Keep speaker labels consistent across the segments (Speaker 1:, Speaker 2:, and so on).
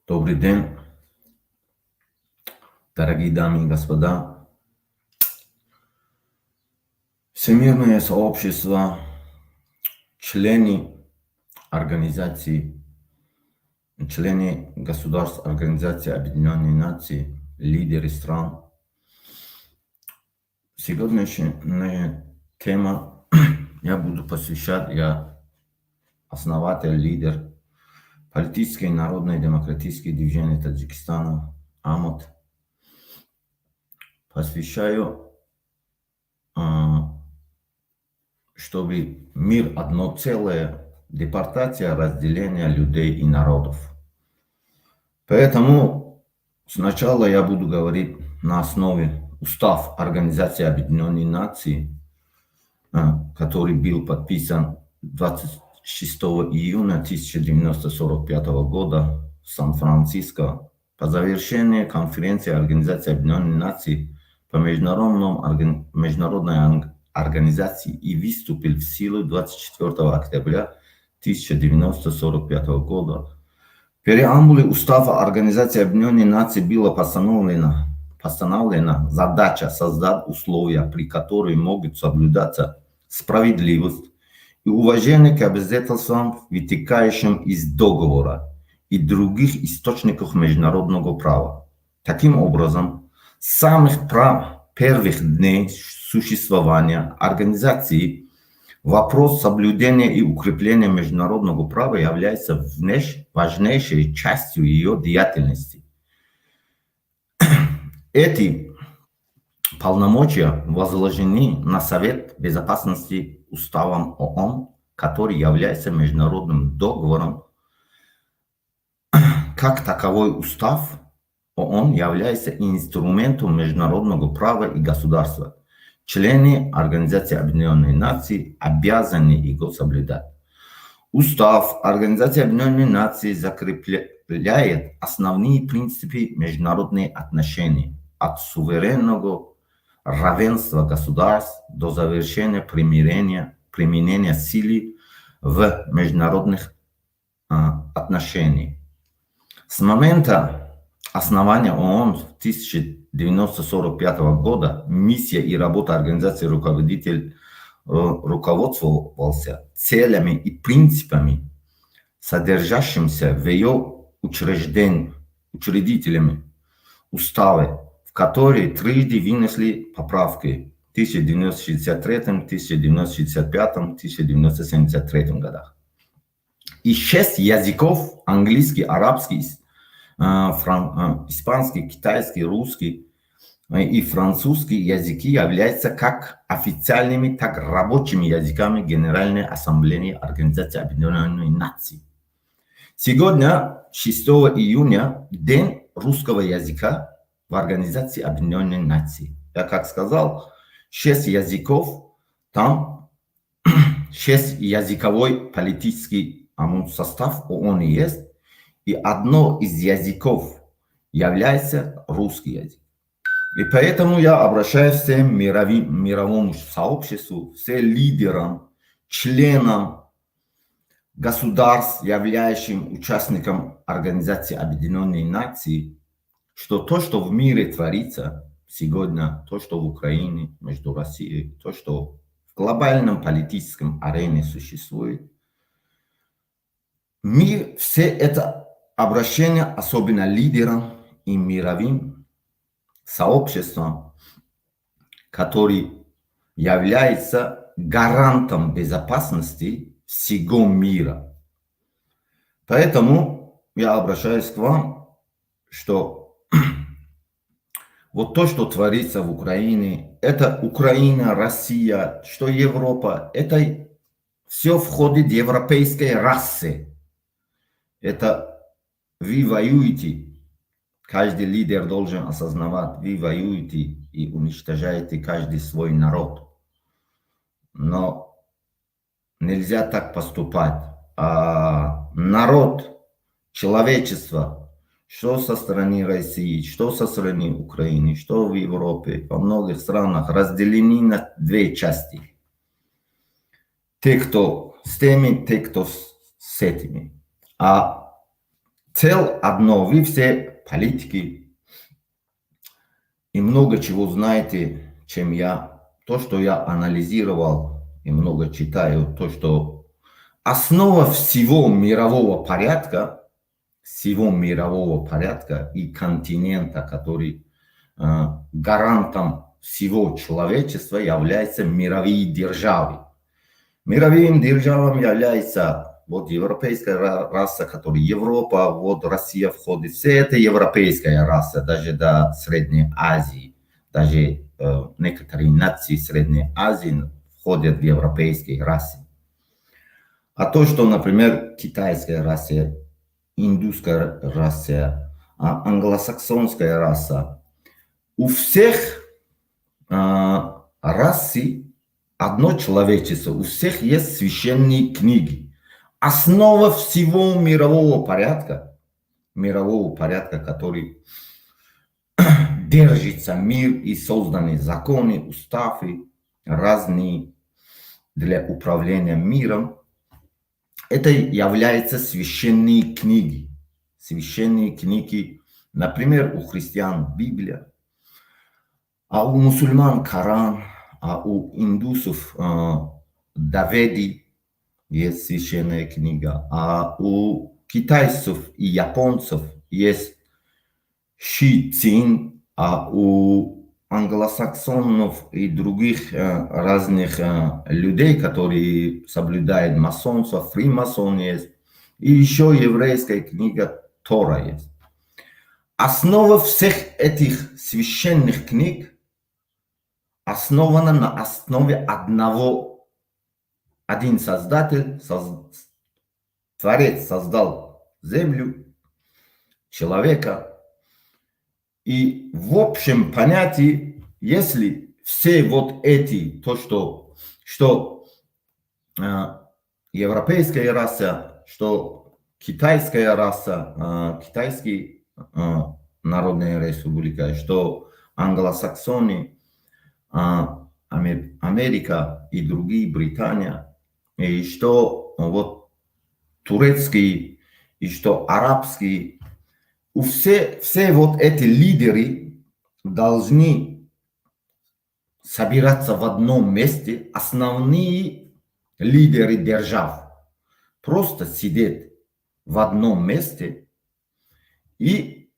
Speaker 1: Добрый день, дорогие дамы и господа. Всемирное сообщество, члены организации, члены государств Организации Объединенных Наций, лидеры стран. Сегодняшняя тема я буду посвящать, я основатель, лидер политической и народной демократической движения Таджикистана, АМОТ. Посвящаю, чтобы мир одно целое, депортация, разделение людей и народов. Поэтому сначала я буду говорить на основе Устав Организации Объединенных Наций, который был подписан 26 июня 1945 года в Сан-Франциско по завершении конференции Организации Объединенных Наций по международной организации и выступил в силу 24 октября 1945 года. В преамбуле Устава Организации Объединенных Наций была постановлена задача создать условия, при которых могут соблюдаться справедливость и уважение к обязательствам, вытекающим из договора и других источников международного права. Таким образом, с самых первых дней существования организации вопрос соблюдения и укрепления международного права является важнейшей частью ее деятельности. Эти полномочия возложены на Совет Безопасности Уставом ООН, который является международным договором. Как таковой устав ООН является инструментом международного права и государства. Члены Организации Объединенных Наций обязаны его соблюдать. Устав Организации Объединенных Наций закрепляет основные принципы международных отношений от суверенного равенства государств до завершения применения силы в международных отношениях. С момента основания ООН в 1945 года миссия и работа организации руководствовался целями и принципами, содержащимися в ее учредителями уставе, в которые трижды вынесли поправки в 1963, 1965, 1973 годах. И 6 языков – английский, арабский, испанский, китайский, русский и французский языки являются как официальными, так и рабочими языками Генеральной Ассамблеи Организации Объединенных Наций. Сегодня, 6 июня, День русского языка в Организации Объединенных Наций. Я как сказал, 6 языков, там 6 языковой политический состав ООН есть, и одно из языков является русский язык. И поэтому я обращаюсь к всем мировому сообществу, всем лидерам, членам государств, являющим участником Организации Объединенных Наций, что то, что в мире творится сегодня, то, что в Украине, между Россией, то, что в глобальном политическом арене существует, мир, все это обращение, особенно лидерам и мировым сообществом, который является гарантом безопасности всего мира. Поэтому я обращаюсь к вам, что вот то, что творится в Украине, это Украина, Россия, что Европа, это все входит в европейской расы. Это вы воюете, каждый лидер должен осознавать, вы воюете и уничтожаете каждый свой народ. Но нельзя так поступать. Народ, человечество, что со стороны России, что со стороны Украины, что в Европе, во многих странах разделены на две части. Те, кто с теми, те, кто с этими. А цел одно. Вы все политики и много чего знаете, чем я. То, что я анализировал и много читаю, то, что основа всего мирового порядка и континента, который гарантом всего человечества является мировые державы. Мировым державам является вот европейская раса, которая Европа, вот Россия входит. Все это европейская раса, даже до Средней Азии. Даже некоторые нации Средней Азии входят в европейские расы. А то, что, например, китайская раса, индусская раса, англосаксонская раса, у всех расы одно человечество, у всех есть священные книги. Основа всего мирового порядка, который держится мир и созданы законы, уставы разные для управления миром. Это являются священные книги. Священные книги, например, у христиан Библия, а у мусульман Коран, а у индусов Даведи есть священная книга, а у китайцев и японцев есть Ши Цин, а у англосаксонов и других разных людей, которые соблюдают масонство, фримасон есть, и еще еврейская книга Тора есть. Основа всех этих священных книг основана на основе одного. Один создатель, Творец создал землю, человека. И в общем понятии, если все вот эти, то, что европейская раса, что китайская раса, китайский народная республика, что англосаксоны, Америка и другие, Британия, и что вот турецкий, и что арабский, все вот эти лидеры должны собираться в одном месте, основные лидеры держав просто сидят в одном месте и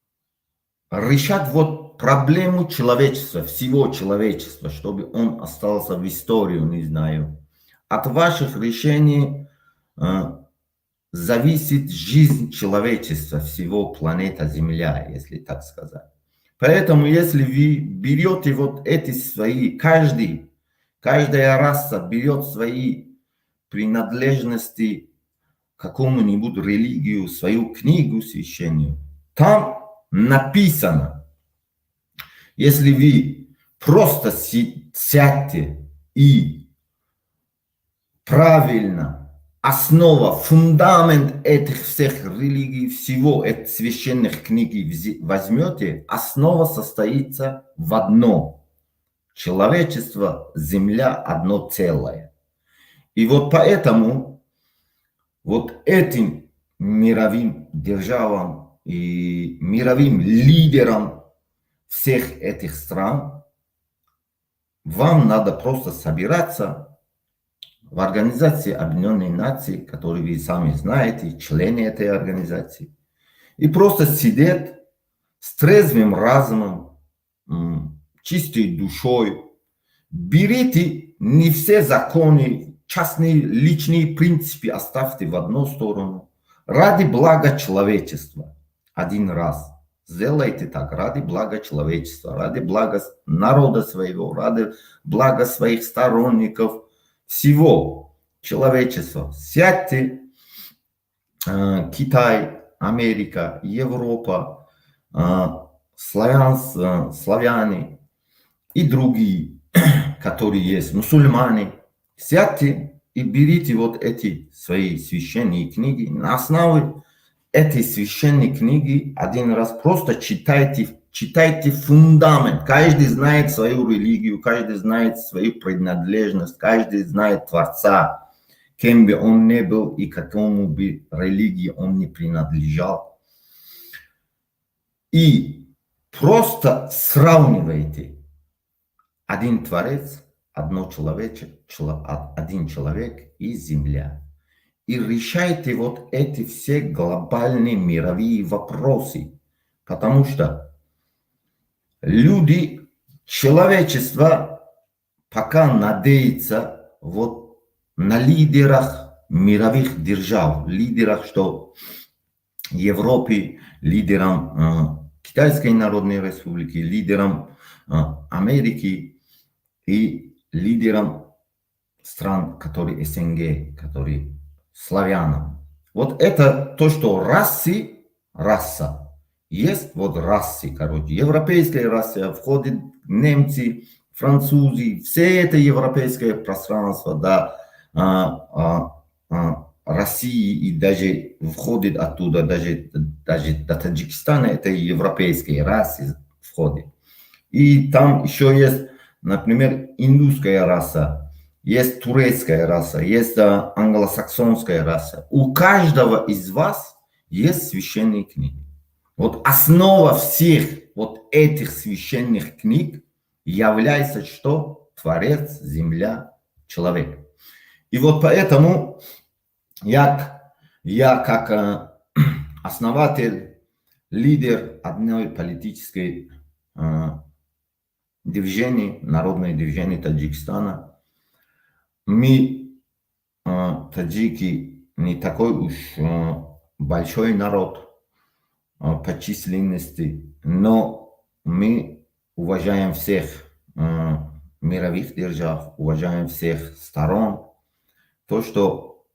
Speaker 1: решать вот проблему человечества, всего человечества, чтобы он остался в историю, не знаю. От ваших решений зависит жизнь человечества, всего планета Земля, если так сказать. Поэтому, если вы берете вот эти свои, каждая раса берет свои принадлежности к какому-нибудь религию, свою книгу священную, там написано, если вы просто сядьте и правильно основа, фундамент этих всех религий, всего этих священных книг возьмете, основа состоится в одном. Человечество, Земля одно целое. И вот поэтому вот этим мировым державам и мировым лидерам всех этих стран вам надо просто собираться в Организации Объединенных Наций, которую вы сами знаете, члены этой организации, и просто сидеть с трезвым разумом, чистой душой. Берите не все законы, частные личные принципы оставьте в одну сторону. Ради блага человечества. Один раз. Сделайте так, ради блага человечества, ради блага народа своего, ради блага своих сторонников, всего человечества. Сядьте, Китай, Америка, Европа, славяне и другие, которые есть, мусульмане. Сядьте и берите вот эти свои священные книги. На основе этой священной книги один раз просто читайте фундамент. Каждый знает свою религию, каждый знает свою принадлежность, каждый знает Творца, кем бы он ни был и какому бы религии он не принадлежал. и просто сравнивайте один Творец, один человек и Земля. И решайте вот эти все глобальные мировые вопросы. Потому что люди, человечество пока надеется вот на лидерах мировых держав, лидерах, что Европы, лидерам Китайской Народной Республики, лидерам Америки и лидерам стран, которые СНГ, которые славянам. Вот это то, что раса. Есть вот расы, короче, европейская раса, входит немцы, французы, все это европейское пространство, да, России и даже входит оттуда, даже до Таджикистана, это европейские расы входит. И там еще есть, например, индусская раса, есть турецкая раса, есть англосаксонская раса. У каждого из вас есть священные книги. Вот основа всех вот этих священных книг является что? Творец, земля, человек. И вот поэтому я как основатель, лидер одной политической движения, народное движение Таджикистана, мы, таджики, не такой уж большой народ по численности, но мы уважаем всех мировых держав, уважаем всех сторон. То, что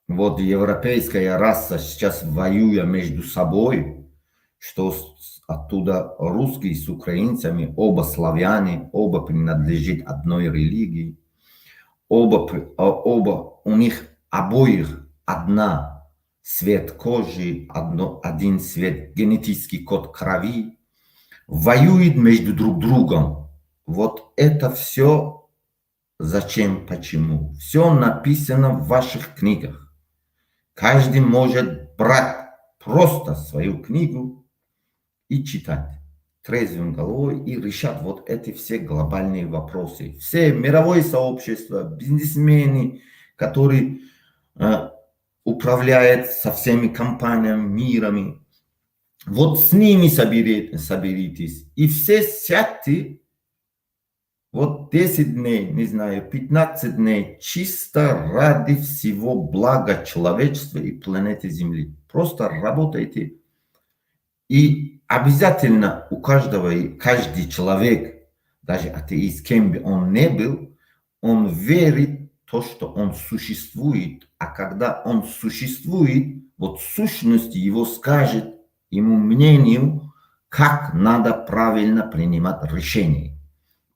Speaker 1: вот европейская раса сейчас воюя между собой, что оттуда русские с украинцами, оба славяне, оба принадлежат одной религии, оба у них обоих одна цвет кожи, один цвет, генетический код крови, воюют между друг другом. Вот это все зачем, почему? Все написано в ваших книгах. Каждый может брать просто свою книгу и читать трезвым головой и решать вот эти все глобальные вопросы. Все мировое сообщество, бизнесмены, которые управляют со всеми компаниями, мирами, вот с ними соберитесь и все сядьте вот 10 дней, не знаю, 15 дней, чисто ради всего блага человечества и планеты Земли. Просто работайте. И обязательно у каждый человек, даже атеист, кем бы он ни был, он верит в то, что он существует. А когда он существует, вот сущность его скажет ему мнению, как надо правильно принимать решения.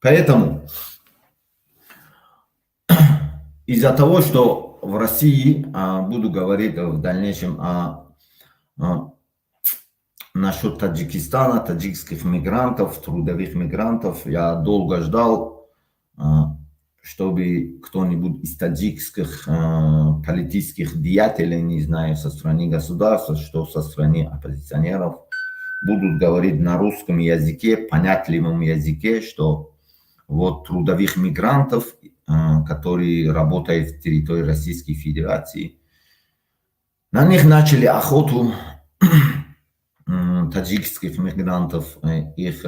Speaker 1: Поэтому из-за того, что в России, буду говорить в дальнейшем насчет Таджикистана, таджикских мигрантов, трудовых мигрантов, я долго ждал, чтобы кто-нибудь из таджикских политических деятелей, не знаю, со стороны государства, что со стороны оппозиционеров, будут говорить на русском языке, понятливом языке, что вот трудовых мигрантов, которые работают в территории Российской Федерации, на них начали охоту таджикских мигрантов, их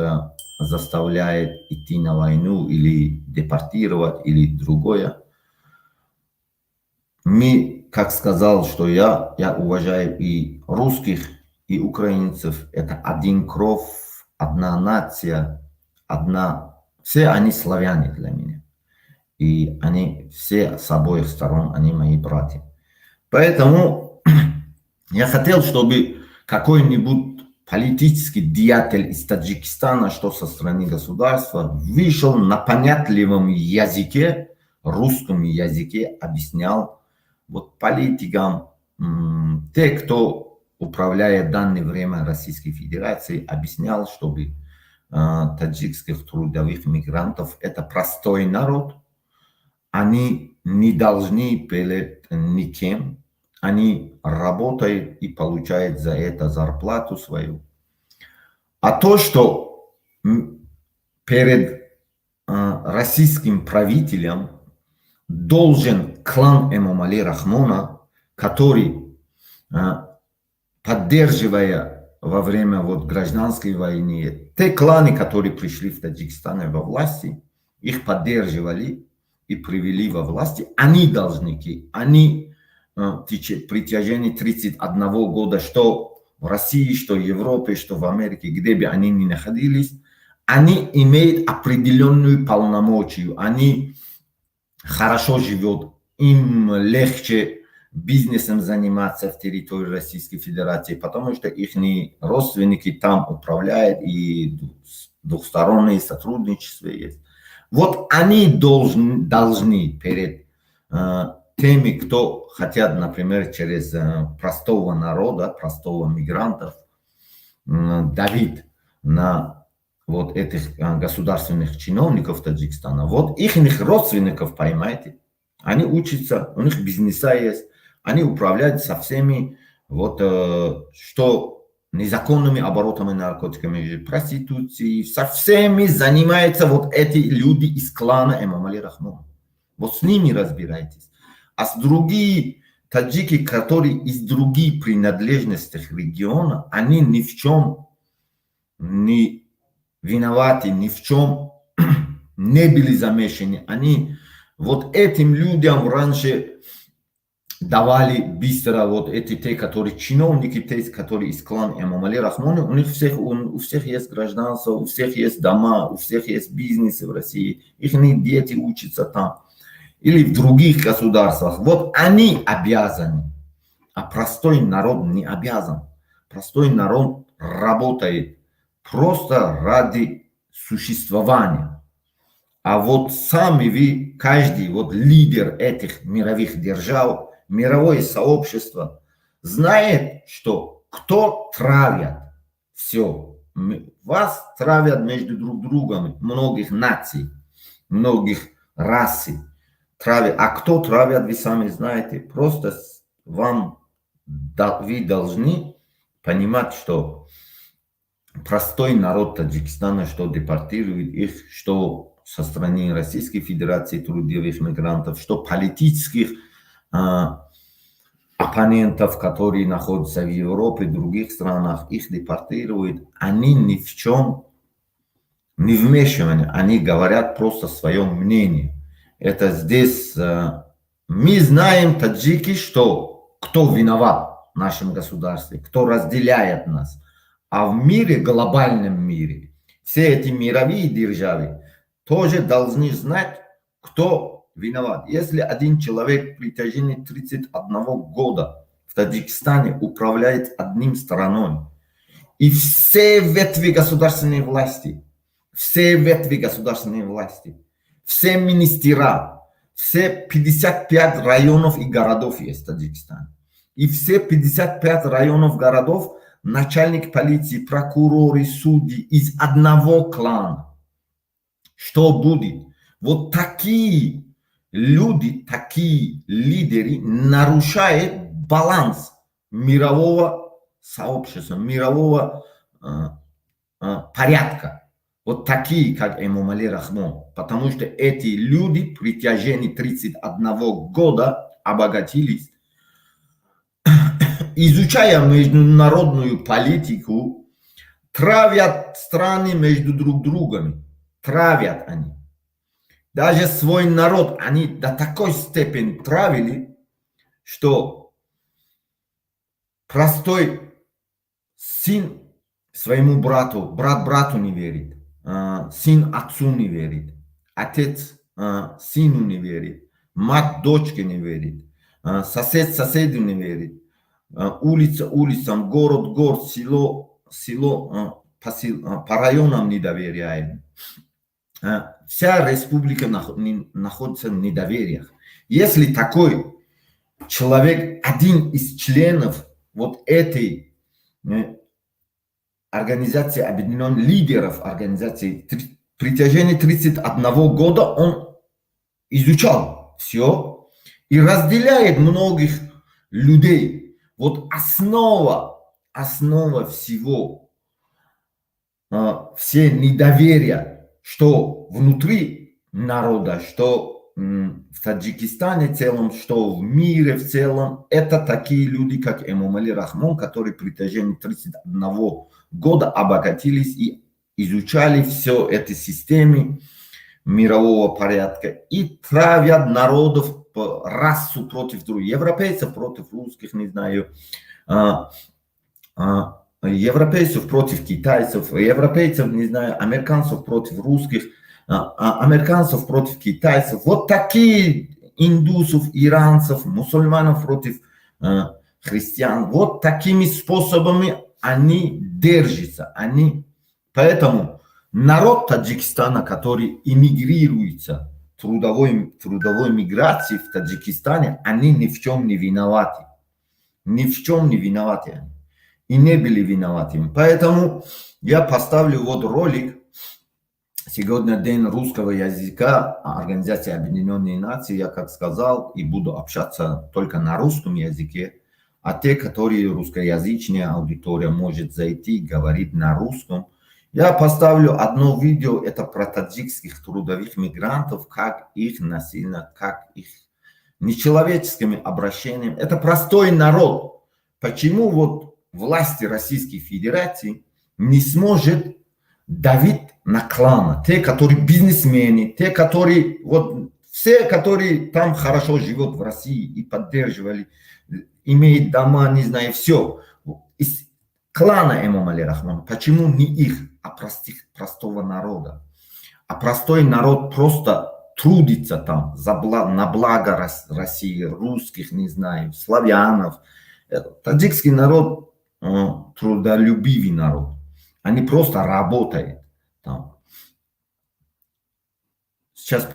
Speaker 1: заставляет идти на войну или депортировать, или другое. Мы, как сказал, что я уважаю и русских, и украинцев. Это один кровь, одна нация, все они славяне для меня. И они все с обоих сторон, они мои братья. Поэтому я хотел, чтобы какой-нибудь политический деятель из Таджикистана, что со стороны государства, вышел на понятливом языке, русском языке, объяснял вот политикам, те, кто управляет в данное время Российской Федерацией, объяснял, чтобы таджикских трудовых мигрантов это простой народ, они не должны перед никем, они работают и получают за это зарплату свою. А то, что перед российским правителем должен клан Эмомали Рахмона, который, поддерживая во время вот гражданской войны, те кланы, которые пришли в Таджикистан во власти, их поддерживали и привели во власти, они должники, они при течение 31 года, что в России, что в Европе, что в Америке, где бы они ни находились, они имеют определенную полномочию, они хорошо живут, им легче бизнесом заниматься в территории Российской Федерации, потому что их родственники там управляют и двухстороннее сотрудничество есть. Вот они должны перед теми, кто хотят, например, через простого народа, простого мигрантов, давить на вот этих государственных чиновников Таджикистана. Вот их родственников, поймайте, они учатся, у них бизнеса есть, они управляют со всеми, вот, что незаконными оборотами наркотиками, проституцией, со всеми занимаются вот эти люди из клана Эмомали Рахмона. Вот с ними разбирайтесь. А с другими таджики, которые из других принадлежностей региона, они ни в чем не виноваты, ни в чем не были замешаны. Они вот этим людям раньше давали быстро вот эти те, которые чиновники, те, которые из клана Эмомали Рахмона, у всех есть гражданство, у всех есть дома, у всех есть бизнесы в России, их дети учатся там или в других государствах. Вот они обязаны, а простой народ не обязан. Простой народ работает просто ради существования. А вот сами вы, каждый вот лидер этих мировых держав, мировое сообщество знает, что кто травят все. Вас травят между друг другом, многих наций, многих рас. Травят. А кто травят, вы сами знаете. Просто вы должны понимать, что простой народ Таджикистана, что депортирует их, что со стороны Российской Федерации трудовых мигрантов, что политических оппонентов, которые находятся в Европе, в других странах, их депортируют, они ни в чем не вмешиваны, они говорят просто свое мнение. Это здесь мы знаем, таджики, что кто виноват в нашем государстве, кто разделяет нас. А в мире, глобальном мире, все эти мировые державы тоже должны знать, кто виноват. Если один человек при течение 31 года в Таджикистане управляет одним страной, и все ветви государственной власти, все министера, все 55 районов и городов есть в Таджикистане. И все 55 районов городов начальник полиции, прокуроры, судьи из одного клана. Что будет? Вот такие люди, такие лидеры нарушают баланс мирового сообщества, мирового порядка. Вот такие, как Эмомали Рахмон. Потому что эти люди при течение 31 года обогатились. Изучая международную политику, травят страны между друг другом. Травят они. Даже свой народ они до такой степени травили, что простой сын своему брату, брат брату не верит, сын отцу не верит, отец сыну не верит, мать дочке не верит, сосед соседу не верит. Улица улицам, город, село, по районам не доверяем. Вся республика находится в недовериях. Если такой человек, один из членов вот этой организации объединенных лидеров организации, при течение 31 года он изучал все и разделяет многих людей. Вот основа всего все недоверия, что внутри народа, что в Таджикистане в целом, что в мире в целом, это такие люди, как Эмомали Рахмон, которые при протяжении 31 года обогатились и изучали все эти системы мирового порядка и травят народов по расу против других, европейцев против русских, не знаю, а, европейцев против китайцев, европейцев, не знаю, американцев против русских, американцев против китайцев. Вот такие индусов, иранцев, мусульманов против христиан. Вот такими способами они держатся. Поэтому народ Таджикистана, который иммигрируется трудовой миграции в Таджикистане, они ни в чем не виноваты. Ни в чем не виноваты они. И не были виноваты. Поэтому я поставлю вот ролик. Сегодня день русского языка, Организация Объединенных Наций, я как сказал, и буду общаться только на русском языке. А те, которые русскоязычная аудитория может зайти и говорить на русском, я поставлю одно видео, это про таджикских трудовых мигрантов, как их насильно, как их нечеловеческим обращением. Это простой народ. Почему вот власти Российской Федерации не сможет давить на клана? Те, которые бизнесмены, те, которые, вот все, которые там хорошо живут в России и поддерживали, имеют дома, не знаю, все. Из клана Эмомали Рахмон. Почему не их, а простого народа? А простой народ просто трудится там на благо России, русских, не знаю, славянов. Таджикский народ трудолюбивый народ. Они просто работают там. Сейчас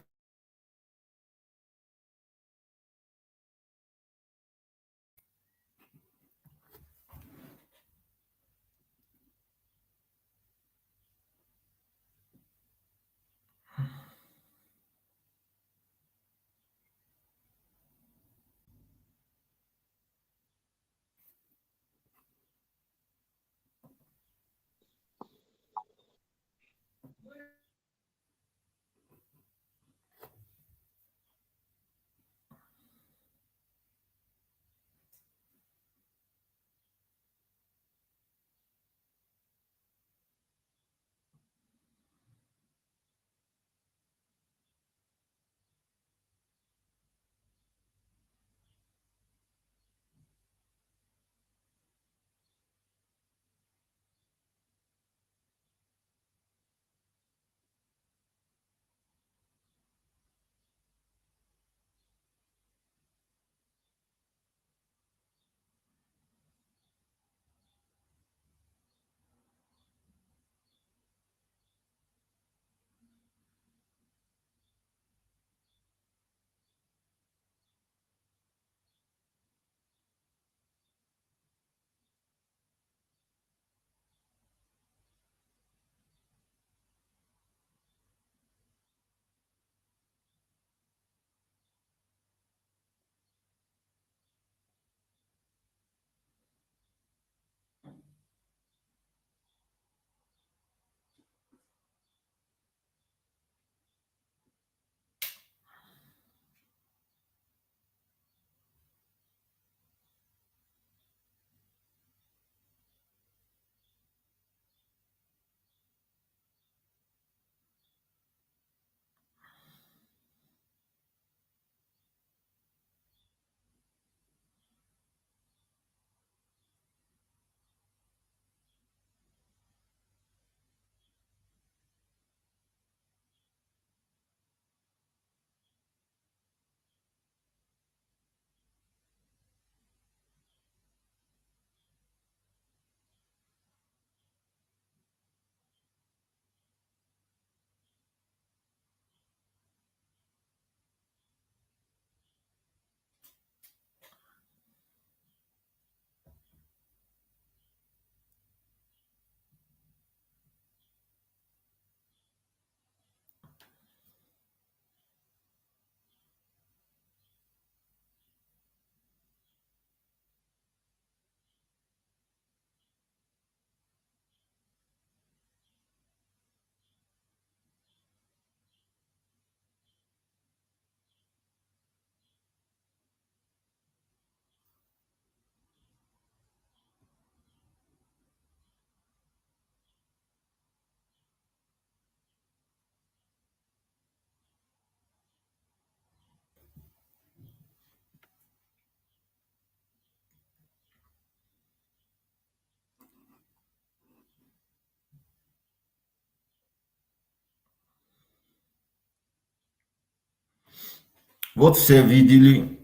Speaker 1: Вот все видели,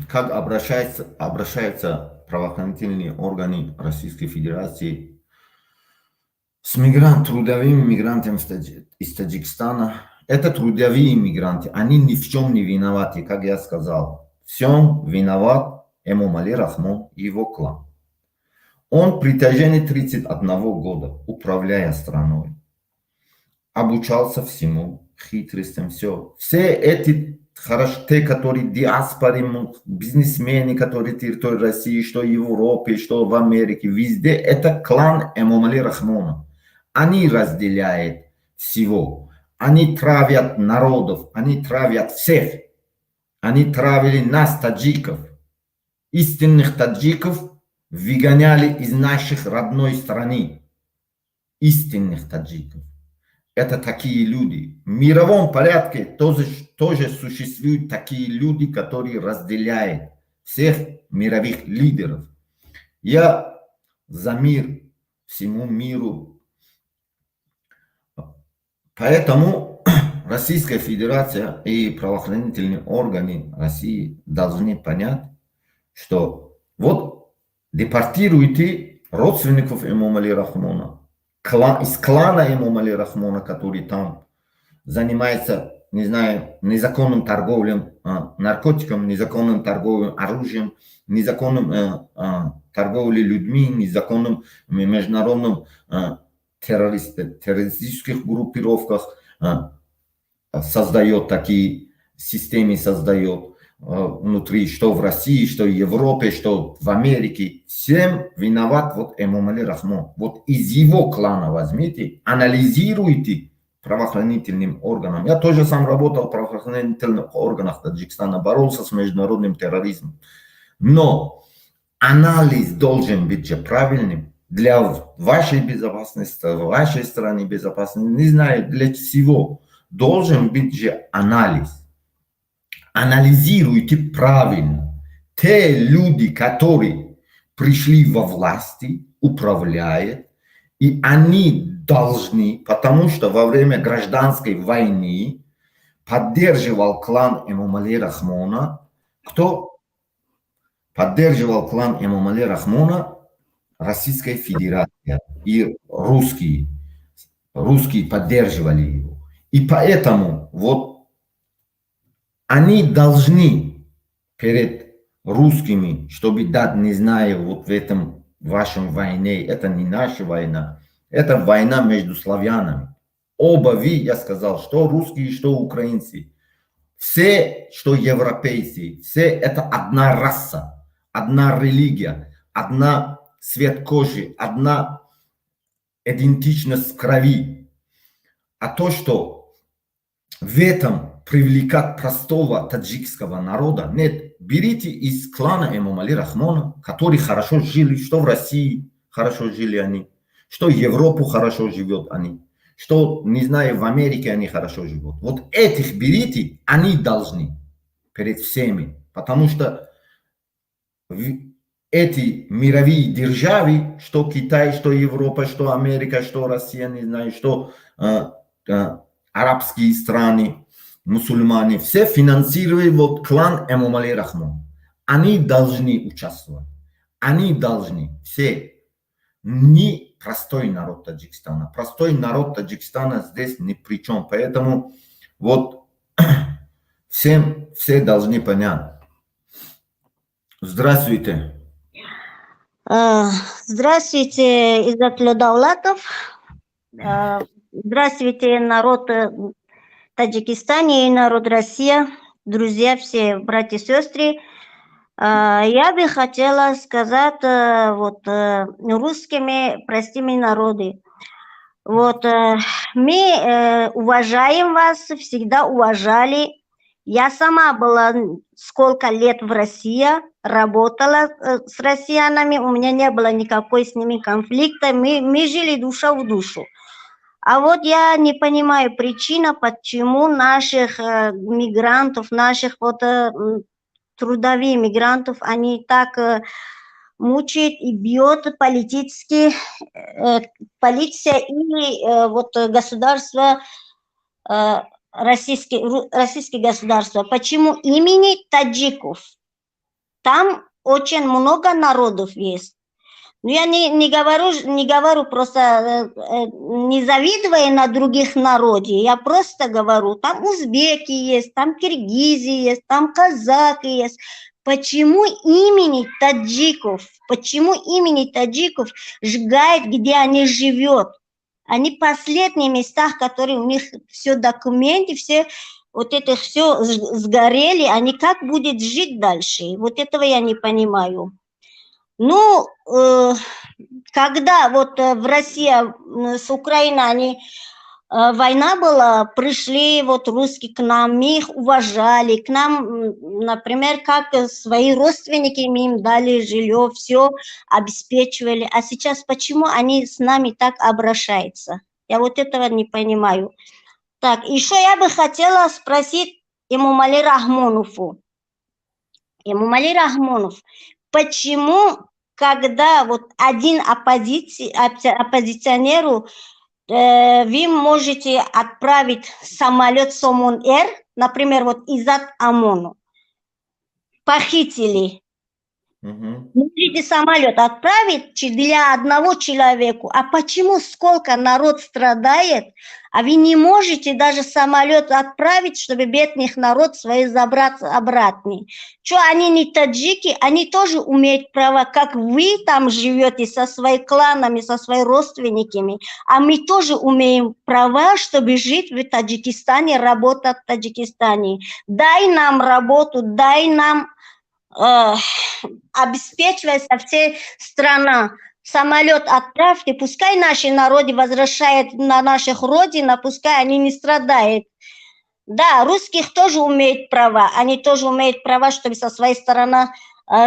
Speaker 1: как обращаются правоохранительные органы Российской Федерации с трудовыми мигрантами из Таджикистана. Это трудовые мигранты, они ни в чем не виноваты, как я сказал. В всем виноват Эмомали Рахмон и его клан. Он при протяжении 31 года, управляя страной, обучался всему, хитростям, все. Все эти те, которые диаспоры, бизнесмены, которые территории России, что в Европе, что в Америке, везде, это клан Эмомали Рахмона. Они разделяют всего. Они травят народов, они травят всех. Они травили нас, таджиков. Истинных таджиков выгоняли из наших родной страны. Истинных таджиков. Это такие люди. В мировом порядке тоже существуют такие люди, которые разделяют всех мировых лидеров. Я за мир всему миру. Поэтому Российская Федерация и правоохранительные органы России должны понять, что вот депортируйте родственников Эмомали Рахмона, из клана Эмомали Рахмона, который там занимается, не знаю, незаконным торговлей наркотиком, незаконным торговлей оружием, незаконным торговлей людьми, незаконным международным террористических группировках, создает такие системы, создает внутри, что в России, что в Европе, что в Америке. Всем виноват вот Эмомали Рахмон. Вот из его клана возьмите, анализируйте правоохранительным органам. Я тоже сам работал в правоохранительных органах Таджикистана, боролся с международным терроризмом. Но анализ должен быть же правильным для вашей безопасности, вашей страны безопасности, не знаю, для всего. Должен быть же анализ. Анализируйте правильно. Те люди, которые пришли во власти, управляют, и они должны, потому что во время гражданской войны поддерживал клан Эмомали Рахмона. Кто поддерживал клан Эмомали Рахмона? Российская Федерация и русские поддерживали его. И поэтому вот они должны перед русскими, чтобы дать, не знаю, вот в этом вашем войне, это не наша война, это война между славянами. Оба вы, я сказал, что русские, что украинцы. Все, что европейцы, все это одна раса, одна религия, одна цвет кожи, одна идентичность крови. А то, что в этом привлекать простого таджикского народа, нет, берите из клана Эмомали Рахмона, которые хорошо жили, что в России хорошо жили они, что в Европу хорошо живет они, что, не знаю, в Америке они хорошо живут. Вот этих берите, они должны перед всеми, потому что эти мировые державы, что Китай, что Европа, что Америка, что Россия, не знаю, что арабские страны, мусульмане, все финансируют вот клан Эмомали Рахмон. Они должны участвовать. Они должны все. Не простой народ Таджикистана. Простой народ Таджикистана здесь ни при чем. Поэтому вот все должны понять. Здравствуйте.
Speaker 2: Здравствуйте, Иззатлю Давлатов. Здравствуйте, народ Таджикистана и народ России, друзья все, братья и сестры. Я бы хотела сказать вот русскими простыми народы. Вот мы уважаем вас, всегда уважали. Я сама была сколько лет в России, работала с россиянами, у меня не было никакой с ними конфликта, мы жили душа в душу. А вот я не понимаю причину, почему наших мигрантов, наших вот трудовых мигрантов, они так мучают и бьют политически, полиция и вот государство российское государство, почему имени таджиков? Там очень много народов есть. Но я не говорю просто не завидуя на других народов. Я просто говорю, там узбеки есть, там киргизы есть, там казахи есть. Почему имени таджиков? Почему имени таджиков сжигают, где они живут? Они последние места, которые у них все документы, все вот это все сгорели, они как будет жить дальше? Вот этого я не понимаю. Ну, когда вот в России с Украиной война была, пришли вот русские к нам, мы их уважали, к нам, например, как свои родственники, мы им дали жилье, все обеспечивали. А сейчас почему они с нами так обращаются? Я вот этого не понимаю. Так, еще я бы хотела спросить Эмомали Рахмонову. Эмомали Рахмонов, почему, когда вот один оппозиционеру вы можете отправить самолет Сомон-Эр, например, вот из-за ОМОНу, похитили, можете самолет отправить для одного человека, а почему сколько народ страдает, а вы не можете даже самолет отправить, чтобы бедных народ свои забрать обратно? Что, они не таджики, они тоже имеют право, как вы там живете со своими кланами, со своими родственниками, а мы тоже имеем права, чтобы жить в Таджикистане, работать в Таджикистане. Дай нам работу, дай нам обеспечивать со всей страны. Самолет отправьте, пускай наши народы возвращают на наших родинах, пускай они не страдают. Да, русских тоже имеют права, они тоже имеют права, чтобы со своей стороны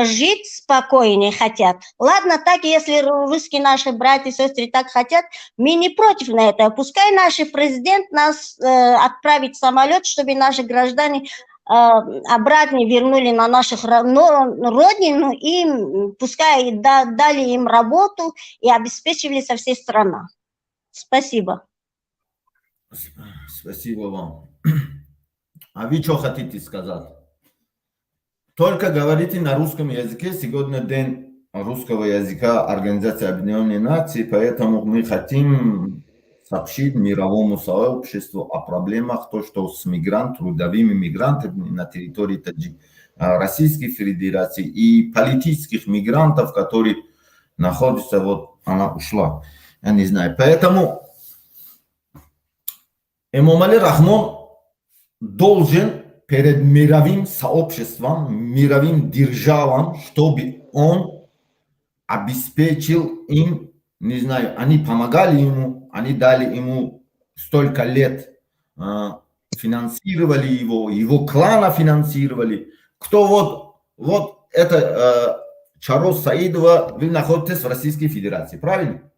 Speaker 2: жить спокойнее хотят. Ладно, так, если русские наши братья и сестры так хотят, мы не против на это. Пускай наш президент нас отправит в самолет, чтобы наши граждане обратно вернули на наших родину и пускай дали им работу и обеспечивали со всей страны. Спасибо.
Speaker 1: Спасибо вам. А вы что хотите сказать? Только говорите на русском языке. Сегодня день русского языка Организации Объединенных Наций, поэтому мы хотим сообщить мировому сообществу о проблемах, то, что с трудовыми мигрантами на территории Российской Федерации и политических мигрантов, которые находятся, вот она ушла, я не знаю. Поэтому Эмомали Рахмон должен перед мировым сообществом, мировым державам, чтобы он обеспечил им, не знаю, они помогали ему, они дали ему столько лет, финансировали его клана финансировали. Кто вот это Чарос Саидова, вы находитесь в Российской Федерации, правильно?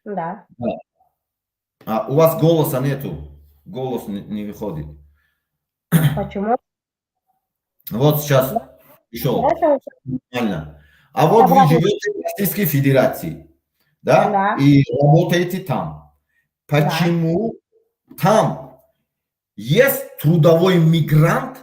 Speaker 2: Да.
Speaker 1: А у вас голоса нету, голос не выходит.
Speaker 2: Почему?
Speaker 1: Вот сейчас пришел. Нормально. А вот вы живете в Российской Федерации, да? И работаете там. Почему там есть трудовой мигрант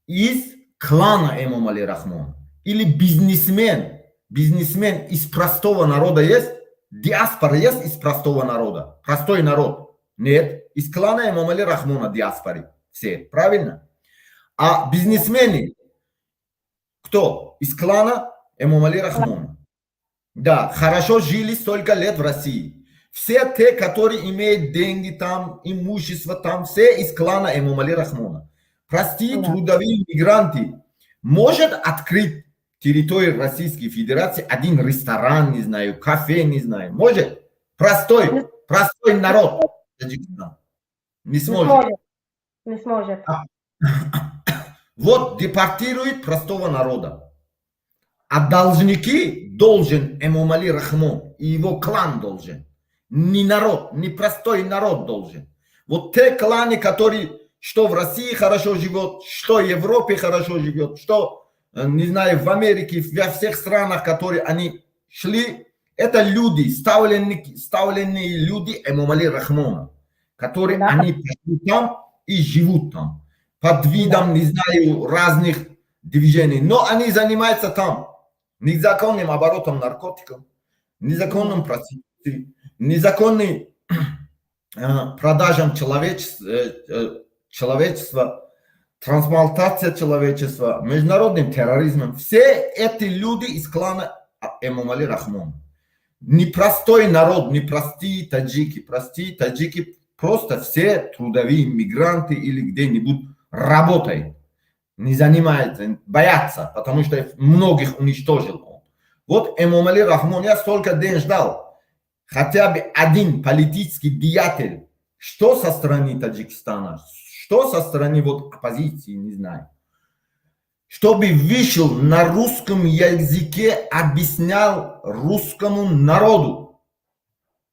Speaker 1: из клана Эмомали Рахмон или бизнесмен из простого народа есть? Диаспора есть из простого народа? Простой народ? Нет. Из клана Эмомали Рахмона диаспоры. Все, правильно? А бизнесмены кто? Из клана Эмомали Рахмона. Да, хорошо жили столько лет в России. Все те, которые имеют деньги там, имущество там, все из клана Эмомали Рахмона. Простые трудовые мигранты может открыть территорию Российской Федерации один ресторан, не знаю, кафе, не знаю. Может? Простой народ. Не сможет.
Speaker 2: Не сможет.
Speaker 1: Вот депортирует простого народа. А должники должен Эмомали Рахмон и его клан должен. Не народ, не простой народ должен. Вот те кланы, которые что в России хорошо живет, что в Европе хорошо живет, что, не знаю, в Америке, во всех странах, которые они шли, это люди, ставленные люди Эмомали Рахмона, которые
Speaker 2: Да.
Speaker 1: они пошли там и живут там. Под видом, не знаю, разных движений. Но они занимаются там незаконным оборотом наркотиков, незаконным проституцией, незаконным продажам человечества, трансплантация человечества, международным терроризмом. Все эти люди из клана Эмомали Рахмон. Непростой народ, непростые таджики. Простые таджики просто все трудовые мигранты или где-нибудь работают. Не занимаются, боятся, потому что многих уничтожил он. Вот Эмомали Рахмон, я столько дней ждал. Хотя бы один политический деятель, что со стороны Таджикистана, что со стороны вот оппозиции, не знаю, чтобы вышел на русском языке, объяснял русскому народу,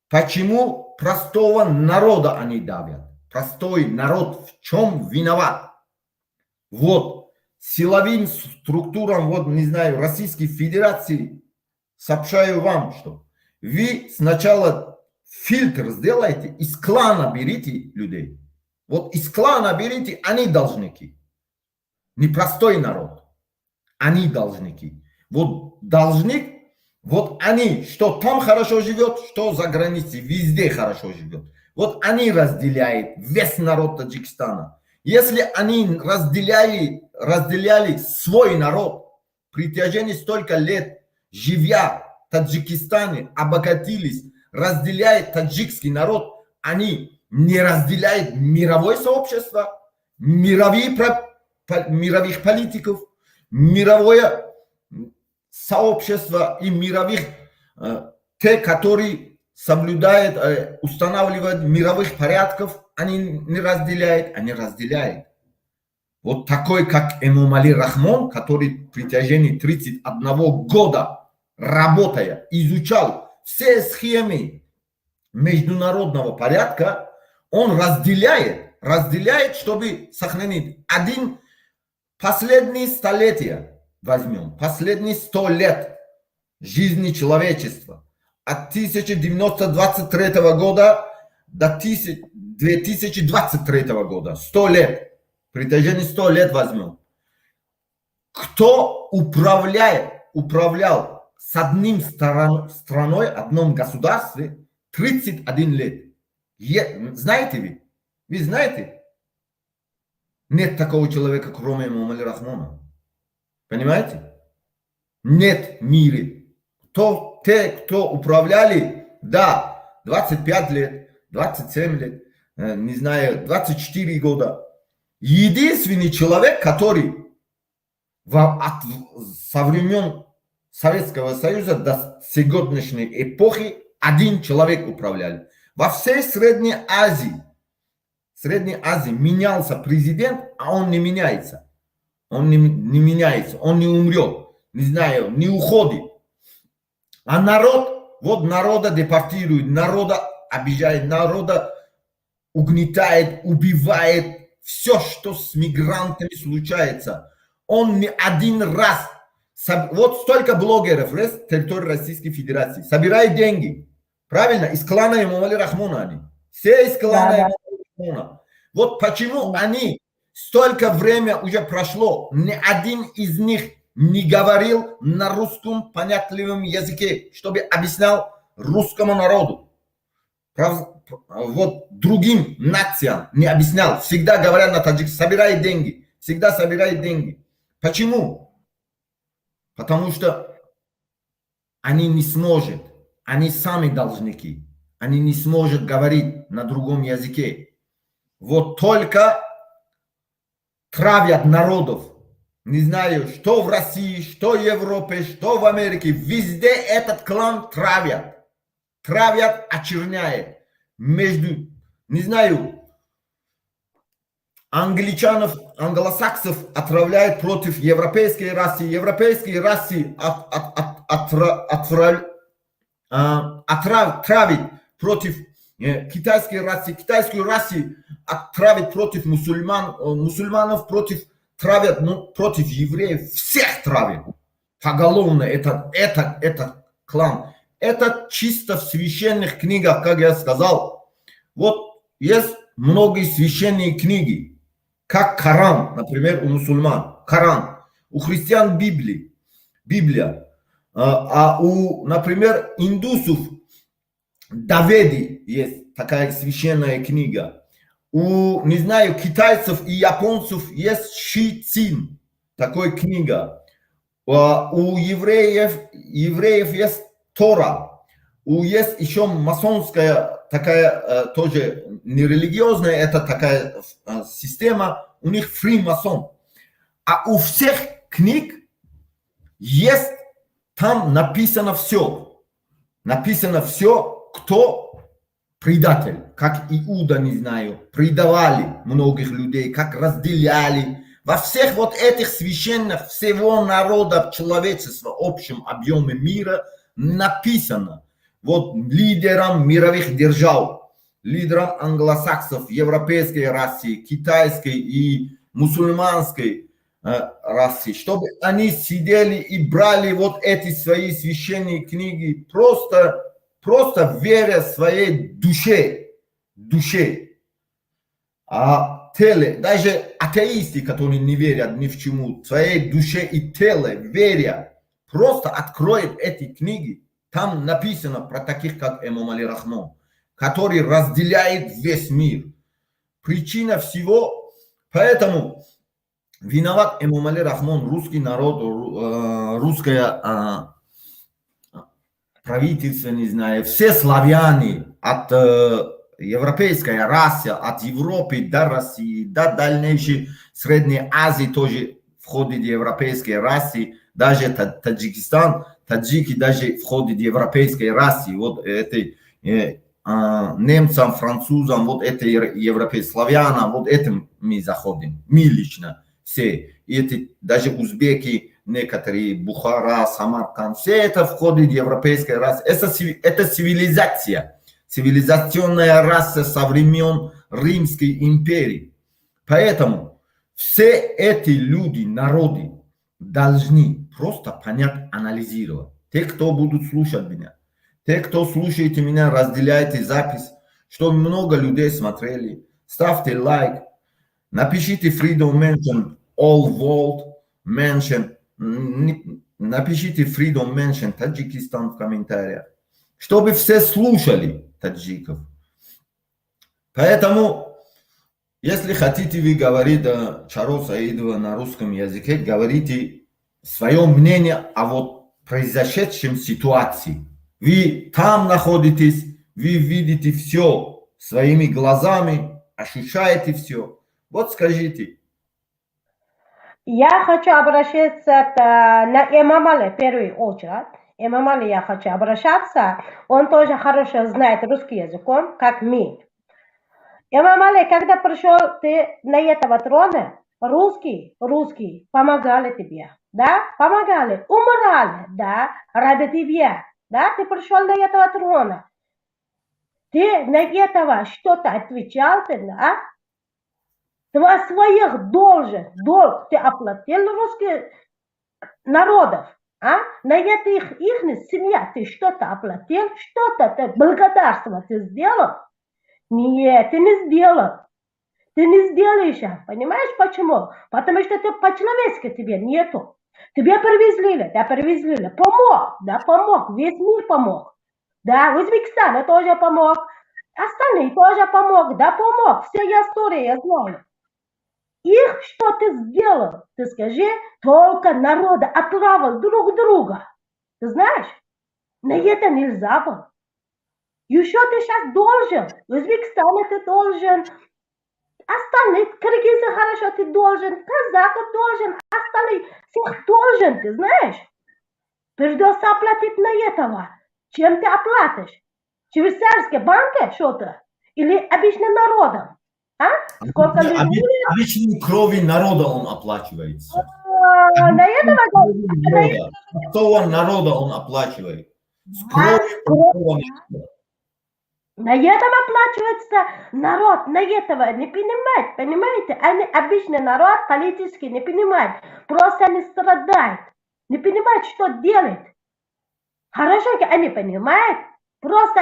Speaker 1: почему простого народа они давят. Простой народ в чем виноват? Вот силовым структурам, вот не знаю, Российской Федерации сообщаю вам, что вы сначала фильтр сделайте, из клана берите людей. Вот из клана берите, они должники. Непростой народ. Они должники. Вот должник, вот они, что там хорошо живет, что за границей, везде хорошо живет. Вот они разделяют весь народ Таджикистана. Если они разделяли свой народ, при протяжении столько лет, живя в Таджикистане, обогатились, разделяет таджикский народ, они не разделяют мировое сообщество, мировых политиков, мировое сообщество и мировых, те, которые соблюдают, устанавливают мировых порядков, они не разделяют, они разделяют. Вот такой, как Эмомали Рахмон, который в протяжении 31 года, работая, изучал все схемы международного порядка, он разделяет, чтобы сохранить. Один последние столетия возьмем, последние 100 лет жизни человечества, от 1923 года до 2023 года, 100 лет, при протяжении 100 лет возьмем. Кто управлял с одним страной, одном государстве 31 лет? Знаете вы? Вы знаете? Нет такого человека, кроме Эмомали Рахмона. Понимаете? Нет в мире. Те, кто управляли, да, 25 лет, 27 лет, не знаю, 24 года. Единственный человек, который со времен Советского Союза до сегодняшней эпохи один человек управляли. Во всей Средней Азии менялся президент, а он не меняется. Он не меняется, он не умрет, не знаю, не уходит. А народ, вот народа депортирует, народа обижает, народа угнетает, убивает. Все, что с мигрантами случается. Он не один раз, вот столько блогеров с территории Российской Федерации собирает деньги. Правильно? Из клана Эмомали Рахмона они. Все из клана Эмомали Рахмона. Вот почему они, столько времени уже прошло, ни один из них не говорил на русском понятливом языке, чтобы объяснял русскому народу. Вот другим нациям не объяснял. Всегда говорят на таджикском, собирает деньги. Всегда собирает деньги. Почему? Потому что они не смогут. Они сами должники. Они не смогут говорить на другом языке. Вот только травят народов. Не знаю, что в России, что в Европе, что в Америке. Везде этот клан травят. Травят, очерняет. Между, не знаю, англичанов, англосаксов отравляют против европейской расы. Европейские расы травят против китайской расы. Китайскую расу травят против мусульманов травят, против евреев. Всех травят. Поголовно это клан. Это чисто в священных книгах, как я сказал. Вот есть многие священные книги, как Коран, например, у мусульман, Коран, у христиан Библия, а у, например, индусов Давиди есть такая священная книга. У, не знаю, китайцев и японцев есть Ши Цин, такая книга. У евреев есть Тора. Есть еще масонская такая, тоже нерелигиозная, это такая система, у них фримасон. А у всех книг есть, там написано все. Написано все, кто предатель, как Иуда, не знаю, предавали многих людей, как разделяли. Во всех вот этих священных всего народа, человечества, в общем объеме мира написано. Вот лидерам мировых держав, лидерам англосаксов, европейской расы, китайской и мусульманской расы, чтобы они сидели и брали вот эти свои священные книги, просто веря своей душе. А теле, даже атеисты, которые не верят ни в чему, своей душе и теле, веря, просто откроет эти книги, там написано про таких, как Имам Али Рахмон, который разделяет весь мир. Причина всего, поэтому виноват Имам Али Рахмон, русский народ, русское правительство, не знаю, все славяне от европейской расы, от Европы до России, до дальнейшей Средней Азии тоже входит европейской расы, даже Таджикистан, таджики даже входят в европейской расы, вот этой немцам, французам, вот этой европейским славянам, вот этим мы заходим, мы лично все, и эти даже узбеки, некоторые, Бухара, Самарканд, все это входит в европейская раса, это цивилизация, цивилизационная раса со времен Римской империи, поэтому все эти люди, народы, должны просто понять, анализировать. Те, кто будут слушать меня, те, кто слушаете меня, разделяйте запись, чтобы много людей смотрели. Ставьте лайк, напишите Freedom Mention, All World Mention, напишите Freedom Mention, Таджикистан в комментариях, чтобы все слушали таджиков. Поэтому если хотите вы говорить Чаро Саидова на русском языке, говорите свое мнение о вот произошедшем ситуации. Вы там находитесь, вы видите все своими глазами, ощущаете все. Вот скажите.
Speaker 3: Я хочу обращаться на Имама Али в первую очередь. Имам Али я хочу обращаться. Он тоже хорошо знает русский язык, как мы. Имам Али, когда пришел ты на этого трона, русские помогали тебе, да, помогали, умирали, да, ради тебя, да, ты пришел на этого трона, ты на этого что-то отвечал, ты, да, ты своих долг ты оплатил русских народов, а, на это их семья ты что-то оплатил, что-то ты благодарство ты сделал. Нет, ты не сделал. Ты не сделаешь. Понимаешь почему? Потому что ты по-человечески тебе нету. Тебя привезли. Помог, да, помог. Весь мир помог. Да, Узбекистан тоже помог. Остальные тоже помог, да, помог. Все истории я знаю. Их что ты сделал? Ты скажи, только народа отравил друг друга. Ты знаешь? На это нельзя было. Еще ты сейчас должен, в Узбекистане ты должен, остальные, киргизы хорошо ты должен, казахи должен, остальные, всех должен, ты знаешь. Придется оплатить на этого. Чем ты оплатишь? Швейцарские банки что-то? Или обычным народом? А? Сколько людей?
Speaker 1: Обычной крови народа он оплачивается.
Speaker 3: На этого
Speaker 1: Простого народа он оплачивает. С кровью народа.
Speaker 3: На этом оплачивается народ, на этого не понимает, понимаете? Они обычный народ политически не понимает, просто они страдают, не понимают, что делать. Хорошо, они понимают, Просто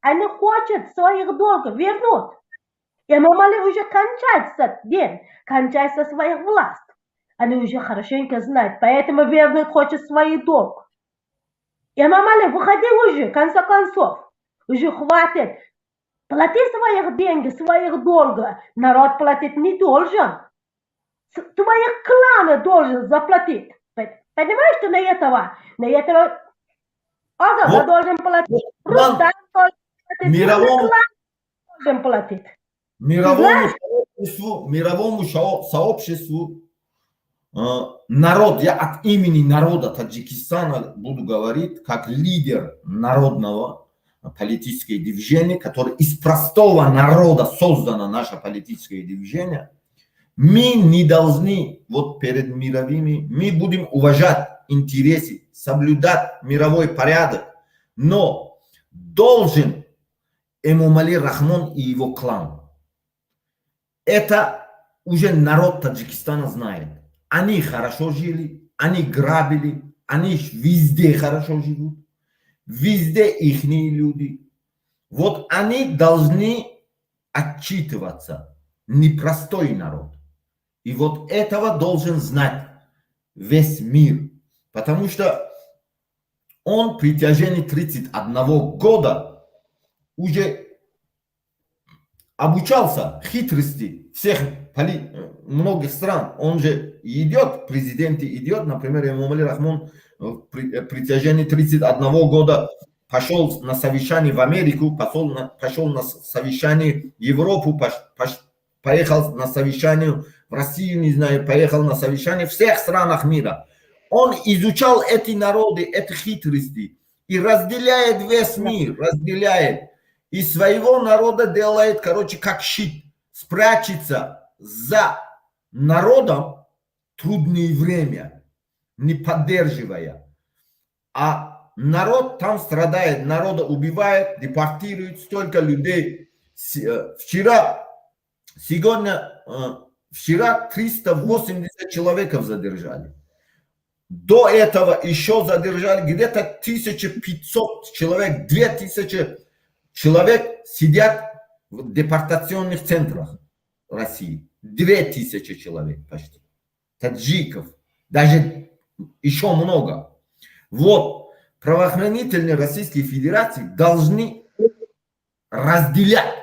Speaker 3: они хотят своих долгов вернуть. Эмомали уже кончается день, кончается своих власть. Они уже хорошенько знают, поэтому вернуть хочет свои долг. Эмомали, выходи уже, в конце концов. Уже хватит. Плати своих деньги, своих долгов. Народ платить не должен. Твоих кланы должен заплатить. Понимаешь, что на этого Азов
Speaker 1: Вот,
Speaker 3: должен платить.
Speaker 1: план
Speaker 3: Рустам должен платить.
Speaker 1: мировому,
Speaker 3: Клан должен платить.
Speaker 1: мировому сообществу народ, я от имени народа Таджикистана буду говорить, как лидер народного политического движения, который из простого народа создано наше политическое движение. Мы не должны, вот перед мировыми, мы будем уважать интересы, соблюдать мировой порядок, но должен Эмомали Рахмон и его клан. Это уже народ Таджикистана знает. Они хорошо жили, они грабили, они везде хорошо живут, везде ихние люди. Вот они должны отчитываться, непростой народ. И вот этого должен знать весь мир. Потому что он при тяжении 31 года уже обучался хитрости всех многих стран. Он же идет, президент идет, например, Эмомали Рахмон при тяжении 31 года пошел на совещание в Америку, пошел на совещание в Европу, поехал на совещание в Россию, не знаю, поехал на совещание в всех странах мира. Он изучал эти народы, эти хитрости и разделяет весь мир, разделяет. И своего народа делает, короче, как щит, спрячется за народом трудное время, не поддерживая. А народ там страдает, народа убивает, депортирует столько людей. Вчера 380 человек задержали. До этого еще задержали где-то 1500 человек, 2000 человек сидят в депортационных центрах России. 2000 человек почти. Таджиков. Даже еще много. Вот. Правоохранительные Российской Федерации должны разделять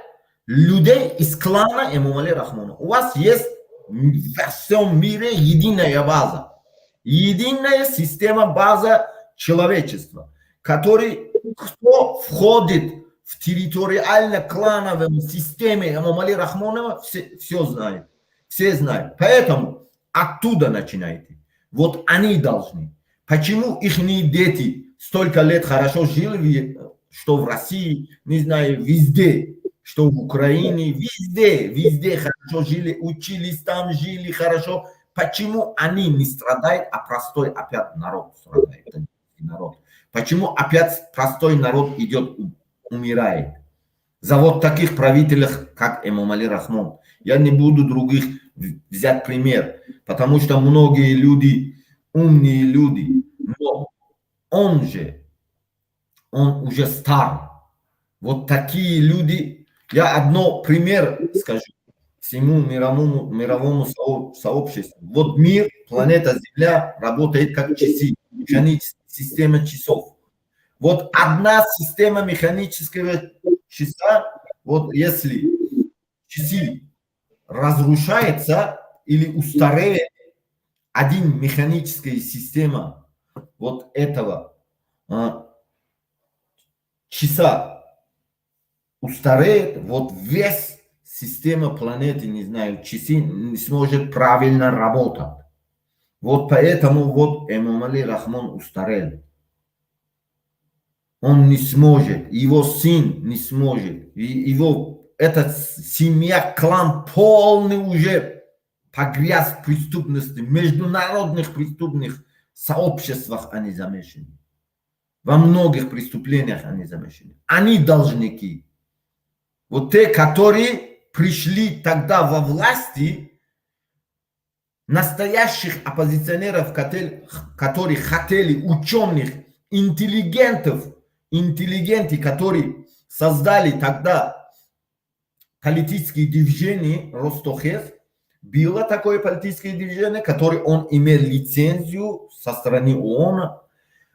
Speaker 1: людей из клана Эмомали Рахмона. У вас есть во всем мире единая база. Единая система, база человечества, который, кто входит в территориально-клановую систему Эмомали Рахмонова, все знают. Все знают. Поэтому оттуда начинайте. Вот они должны. Почему их дети столько лет хорошо жили, что в России, не знаю, везде, что в Украине, везде хорошо жили, учились там, жили хорошо. Почему они не страдают, а простой опять народ страдает? Народ. Почему опять простой народ идет, умирает? За вот таких правителей, как Эмомали Рахмон. Я не буду других взять пример, потому что многие люди, умные люди, но он уже стар. Вот такие люди, я одно пример скажу всему мировому сообществу. Вот мир, планета Земля работает как часы, механическая система часов. Вот одна система механического часа, вот если часы разрушается или устареет, один механическая система вот этого часа устареет, вот весь система планеты, не знаю, часы не сможет правильно работать. Вот поэтому вот Эмомали Рахмон устарел. Он не сможет, его сын не сможет, эта семья, клан полный уже погряз в преступности, международных преступных сообществах они замешаны. Во многих преступлениях они замешаны. Они должники. Вот те, которые пришли тогда во власти, настоящих оппозиционеров, которые хотели ученых, интеллигентов, интеллигенты, которые создали тогда политические движения Ростохез, было такое политическое движение, которое он имел лицензию со стороны ООН.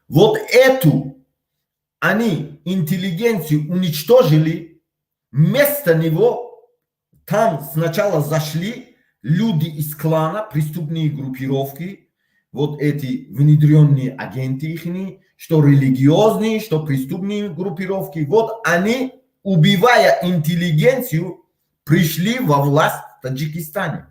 Speaker 1: Вот эту они интеллигенцию уничтожили, вместо него там сначала зашли люди из клана, преступные группировки, вот эти внедренные агенты их, что религиозные, что преступные группировки. Вот они, убивая интеллигенцию, пришли во власть в Таджикистане.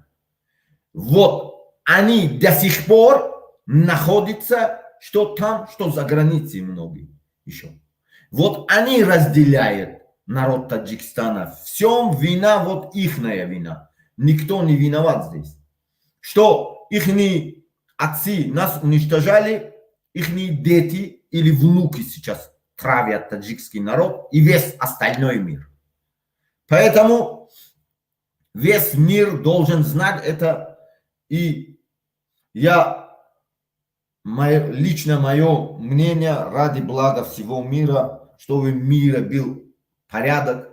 Speaker 1: Вот они до сих пор находятся, что там, что за границей многие еще. Вот они разделяют народ Таджикистана. Всем вина, вот ихняя вина. Никто не виноват здесь. Что ихние отцы нас уничтожали, ихние дети или внуки сейчас травят таджикский народ и весь остальной мир. Поэтому весь мир должен знать это. И лично мое мнение, ради блага всего мира, чтобы в мире был порядок,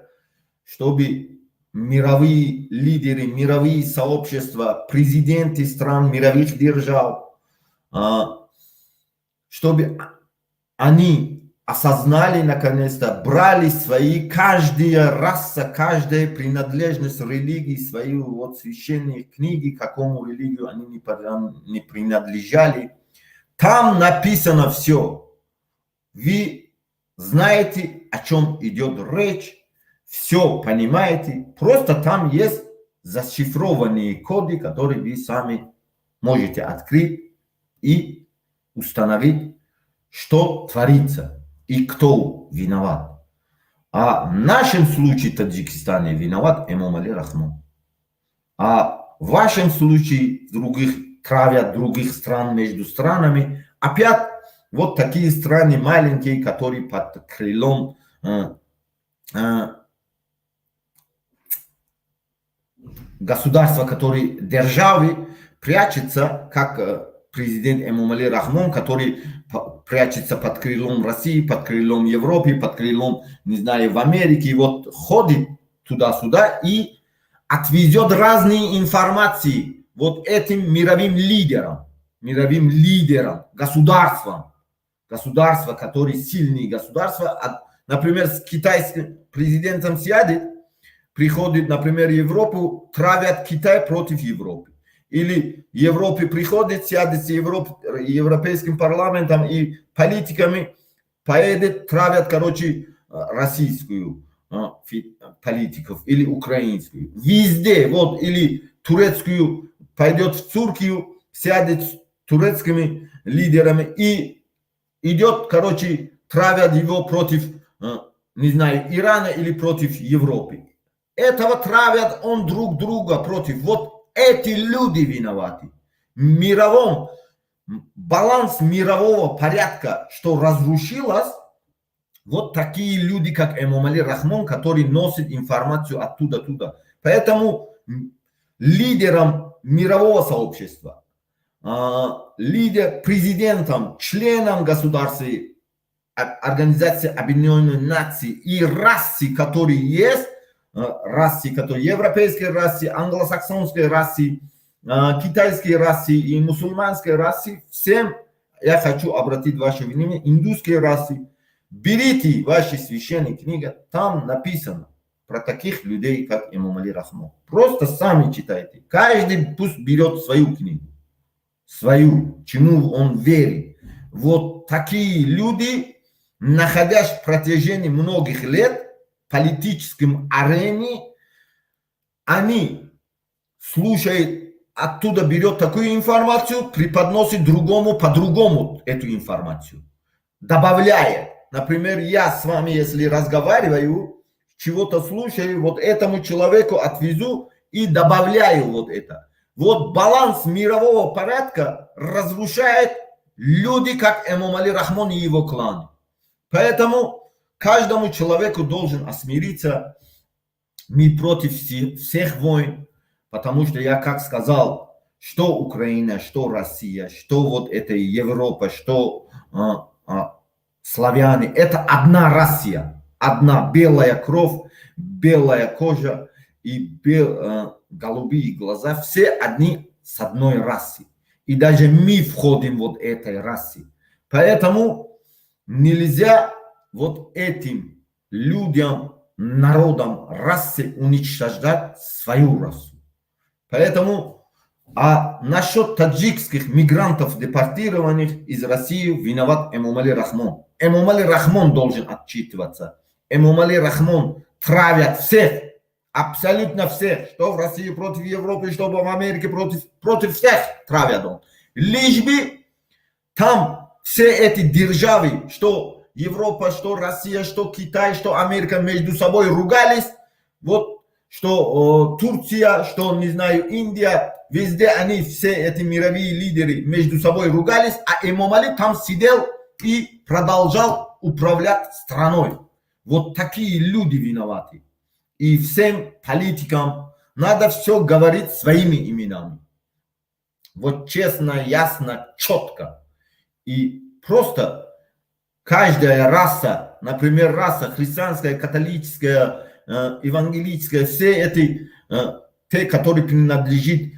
Speaker 1: чтобы мировые лидеры, мировые сообщества, президенты стран, мировых держав, чтобы они осознали наконец-то, брали свои, каждая раса, каждая принадлежность религии, свои вот священные книги, какому религию они не принадлежали. Там написано все. Вы знаете, о чем идет речь, все понимаете. Просто там есть зашифрованные коды, которые вы сами можете открыть и установить, что творится. И кто виноват? А в нашем случае в Таджикистане виноват Эмомали Рахмон. А в вашем случае других травят других стран между странами. Опять вот такие страны маленькие, которые под крылом государства, которые державы, прячется, как президент Эмомали Рахмон, который прячется под крылом России, под крылом Европы, под крылом, не знаю, в Америке, и вот ходит туда-сюда и отвезет разные информации вот этим мировым лидерам, государствам, которые сильные государства. Например, с китайским президентом сядет, приходит, например, в Европу, травят Китай против Европы. Или Европе приходит, сядет с европейским парламентом и политиками, поедет, травят, короче, российскую политиков или украинскую. Везде, вот, или турецкую, пойдет в Турцию, сядет с турецкими лидерами и идет, короче, травят его против, не знаю, Ирана или против Европы. Этого травят он друг друга против. Вот эти люди виноваты. Баланс мирового порядка, что разрушилось, вот такие люди, как Эмомали Рахмон, которые носят информацию оттуда-туда. Поэтому лидерам мирового сообщества, президентам, членам государства, Организации Объединенных Наций и расы, которые есть, европейской расы, англосаксонской расы, китайской расы и мусульманской расы, всем я хочу обратить ваше внимание, индусские расы, берите ваши священные книги, там написано про таких людей, как Эмомали Рахмон. Просто сами читайте. Каждый пусть берет свою книгу, свою, чему он верит. Вот такие люди, находясь в протяжении многих лет в политическом арене, они слушают, оттуда берет такую информацию, преподносит другому по-другому эту информацию, добавляет. Например, я с вами, если разговариваю, чего-то слушаю, вот этому человеку отвезу и добавляю вот это. Вот баланс мирового порядка разрушает люди, как Эмомали Рахмон и его клан. Поэтому каждому человеку должен осмириться. Мы против всех войн, потому что я как сказал, что Украина, что Россия, что вот это Европа, что славяне, это одна Россия, одна белая кровь, белая кожа и голубые глаза, все одни с одной расы. И даже мы входим вот этой расы. Поэтому нельзя вот этим людям, народам, расе уничтожать свою расу. Поэтому, а насчет таджикских мигрантов, депортированных из России, виноват Эмомали Рахмон. Эмомали Рахмон должен отчитываться. Эмомали Рахмон травят всех, абсолютно всех, что в России против Европы, что в Америке против всех травят он. Лишь бы там все эти державы, что Европа, что Россия, что Китай, что Америка между собой ругались, вот что Турция, что, не знаю, Индия, везде они, все эти мировые лидеры между собой ругались, а Эмомали там сидел и продолжал управлять страной. Вот такие люди виноваты. И всем политикам надо все говорить своими именами. Вот честно, ясно, четко. И просто каждая раса, например, раса христианская, католическая, евангелическая, все эти, те, которые принадлежат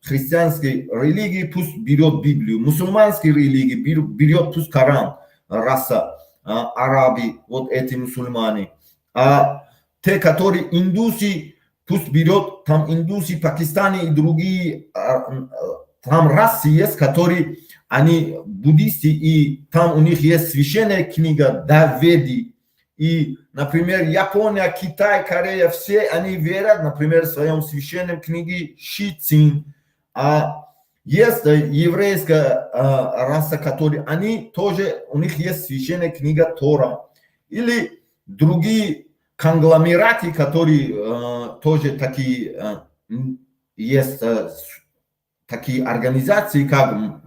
Speaker 1: христианской религии, пусть берет Библию. Мусульманской религии берет пусть Коран, раса, араби, вот эти мусульмане. А те, которые индусы, пусть берет там индусы, Пакистане и другие, там расы есть, которые, они буддисты, и там у них есть священная книга Даведи. И, например, Япония, Китай, Корея, все они верят, например, в своем священном книге Шицин. А есть еврейская раса, которые, они тоже, у них есть священная книга Тора. Или другие конгломераты, которые тоже такие, есть такие организации, как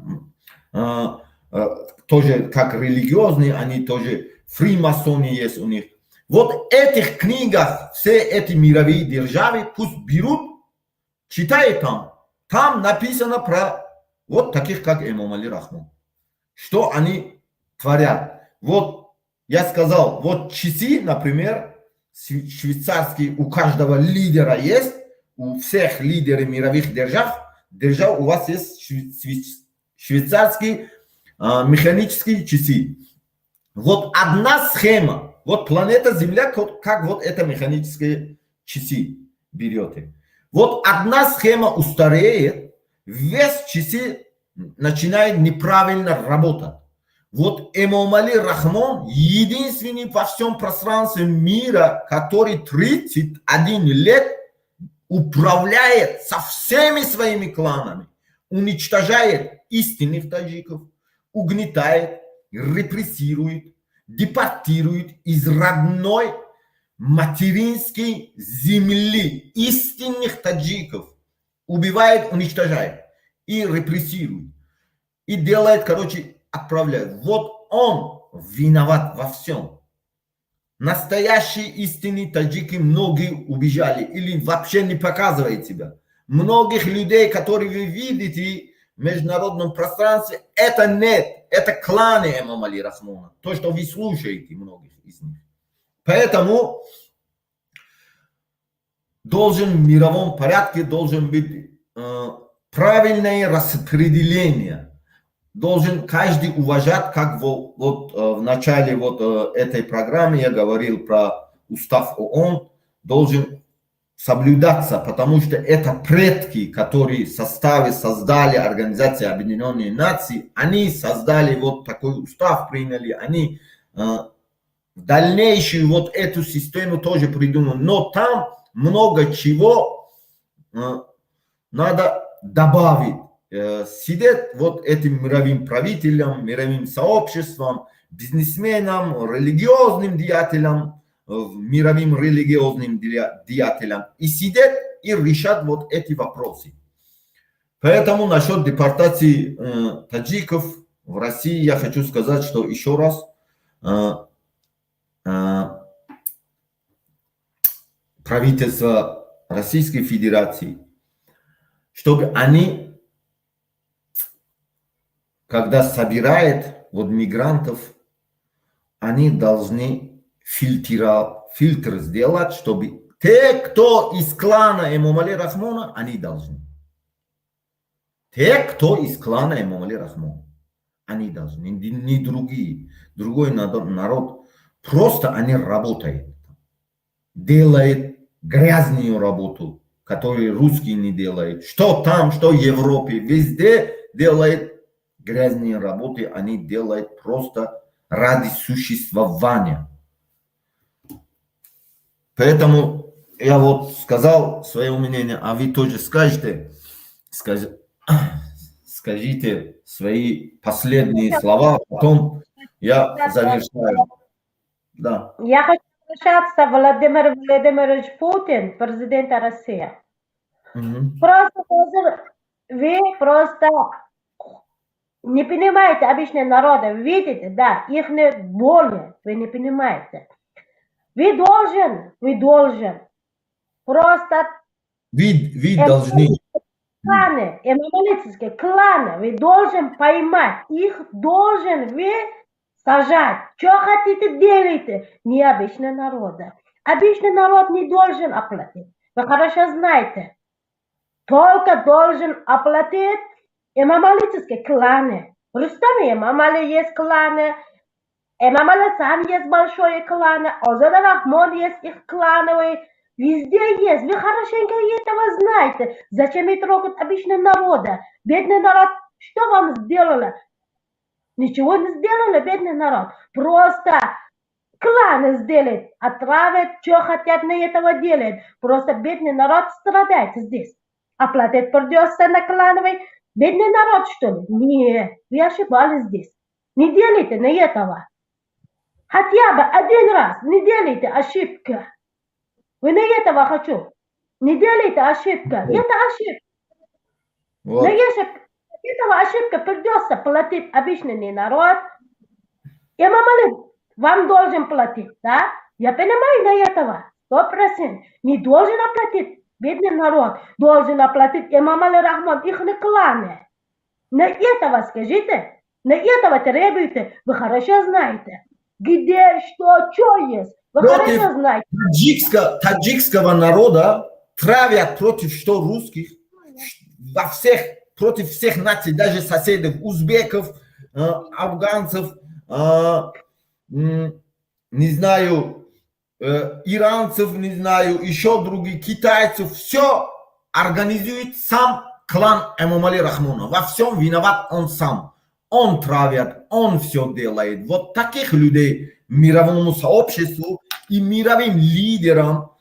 Speaker 1: тоже как религиозные, они тоже фримасоны есть у них. Вот этих книгах все эти мировые державы пусть берут, читают там. Там написано про вот таких, как Эмомали Рахмон. Что они творят. Вот я сказал, вот часы, например, швейцарские у каждого лидера есть, у всех лидеров мировых держав у вас есть швейцарские механические часы. Вот одна схема, вот планета Земля, как вот это механические часы берете. Вот одна схема устареет, вес часы начинает неправильно работать. Вот Эмомали Рахмон единственный во всем пространстве мира, который 31 лет управляет со всеми своими кланами, уничтожает истинных таджиков, угнетает, репрессирует, депортирует из родной материнской земли истинных таджиков, убивает, уничтожает и репрессирует. И делает, короче, отправляет. Вот он виноват во всем. Настоящие истинные таджики многие убежали или вообще не показывают себя. Многих людей, которые вы видите в международном пространстве, это нет. Это кланы Эмомали Рахмона. То, что вы слушаете, многих из них. Поэтому в мировом порядке должен быть правильное распределение. Должен каждый уважать, как вот в начале вот этой программы я говорил про устав ООН, должен соблюдаться, потому что это предки, которые создали Организацию Объединенных Наций, они создали вот такой устав, приняли, они в дальнейшую вот эту систему тоже придумали, но там много чего надо добавить. Сидят вот этим мировым правителям, мировым сообществом, бизнесменам, религиозным деятелям, мировым религиозным деятелям и сидят и решат вот эти вопросы. Поэтому насчет депортации таджиков в России я хочу сказать, что еще раз правительство Российской Федерации, чтобы они, когда собирает вот мигрантов, они должны фильтр сделать, чтобы те, кто из клана Эмомали Рахмона, они должны. Те, кто из клана Эмомали Рахмона, они должны, не другие. Другой народ, просто они работают. Делают грязную работу, которую русские не делают. Что там, что в Европе, везде делают грязные работы, они делают просто ради существования. Поэтому я вот сказал свое мнение, а вы тоже скажите свои последние слова, потом я завершаю. Да.
Speaker 3: Я хочу обращаться к Владимиру Владимировичу Путину, президенту России. Просто вы просто не понимаете обычные народы, видите, да, их боли, вы не понимаете. Вы должен просто
Speaker 1: вы должны.
Speaker 3: кланы, эмомалические кланы, вы должен поймать, их должен вы сажать. Что хотите делайте, не обычные народы. Обычный народ не должен оплатить. Вы хорошо знаете. Только должен оплатить эмомалические кланы. В Рустаме Эмомали есть кланы, Эмомали сам есть большой кланы, Озада Рахмон есть их клановый. Везде есть. Вы хорошенько этого знаете. Зачем и трогать обычные народы? Бедный народ, что вам сделали? Ничего не сделали, бедный народ. Просто кланы сделают, отравят, что хотят на этого делать. Просто бедный народ страдает здесь. Оплатить придется на клановый. Бедный народ, что ли? Нет, вы ошибались здесь. Не делайте на этого. Хотя бы один раз не делайте ошибку. Вы на этого хочу. Не делайте ошибку. Это ошибка.
Speaker 1: Вот.
Speaker 3: Но если этого ошибка придется платить обычный народ, Эмомали вам должен платить, да? Я понимаю на этого. 100%. Не должен оплатить бедный народ. Должен оплатить Эмомали Рахмон, их кланы. На этого скажите. На этого требуйте. Вы хорошо знаете. Где, что есть. Вы хорошо знаете.
Speaker 1: Таджикского народа травят против что русских, против всех наций, даже соседей, узбеков, афганцев, не знаю, иранцев, не знаю, еще других, китайцев. Все организует сам клан Эмомали Рахмона. Во всем виноват он сам. Он травит, он все делает. Вот таких людей мировому сообществу и мировым лидерам,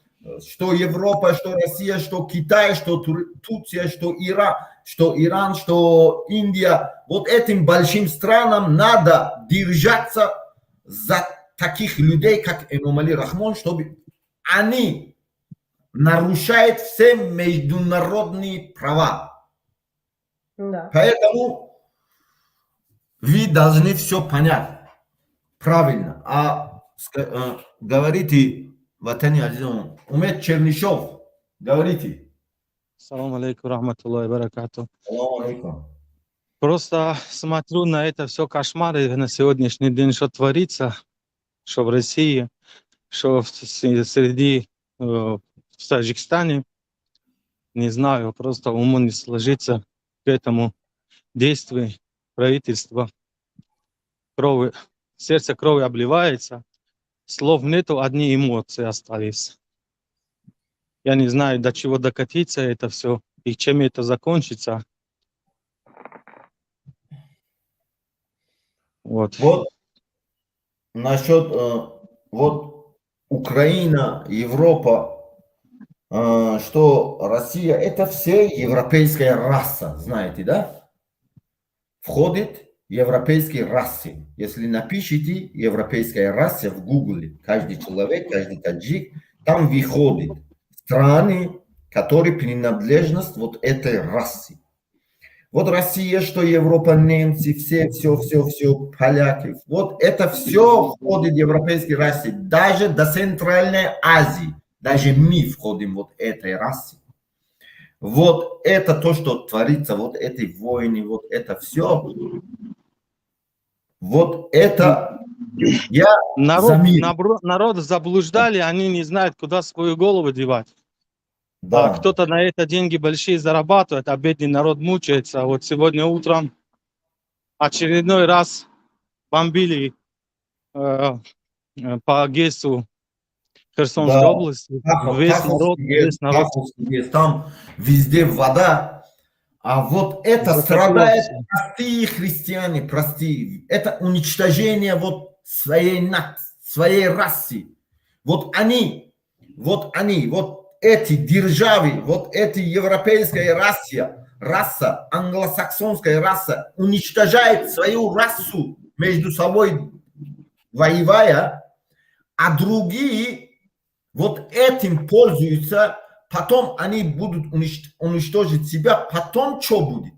Speaker 1: что Европа, что Россия, что Китай, что Турция, что Иран, что Индия, вот этим большим странам надо держаться за таких людей, как Эмомали Рахмон, чтобы они нарушают все международные права.
Speaker 3: Да.
Speaker 1: Поэтому вы должны все понять правильно. А говорите, Ватани Азизон, Умед Чернышов, говорите.
Speaker 4: Салам алейкум, рахматуллахи баракату.
Speaker 1: Салам алейкум.
Speaker 4: Просто смотрю на это все кошмары на сегодняшний день, что творится, что в России, что среди в Таджикистане. Не знаю, просто уму не сложится к этому действию правительства. Сердце крови обливается, слов нету, одни эмоции остались. Я не знаю, до чего докатиться это все и чем это закончится. Вот.
Speaker 1: Вот насчет вот Украина, Европа, что Россия, это все европейская раса, знаете, да? Входит европейские расы. Если напишите европейская раса в Гугле, каждый человек, каждый таджик, там выходит страны, которые принадлежность вот этой расы. Вот Россия, что Европа, немцы, все, поляки. Вот это все входит в европейские расы. Даже до Центральной Азии. Даже мы входим вот этой расы. Вот это то, что творится, вот этой войны, вот это все. Вот это Я за мир.
Speaker 4: Народ заблуждали, они не знают, куда свою голову девать.
Speaker 1: Да.
Speaker 4: А кто-то на это деньги большие зарабатывает, а бедный народ мучается. Вот сегодня утром очередной раз бомбили по ГЭСу Херсонской
Speaker 1: Да.
Speaker 4: области. Весь народ.
Speaker 1: Каховский ГЭС, там везде вода. А вот это
Speaker 4: Затопило
Speaker 1: страдают
Speaker 4: всё.
Speaker 1: простые христиане, простые. Это уничтожение вот своей расы. Вот эти державы, вот эти европейская раса, англосаксонская раса уничтожает свою расу между собой воевая, а другие вот этим пользуются, потом они будут уничтожить себя, потом что будет?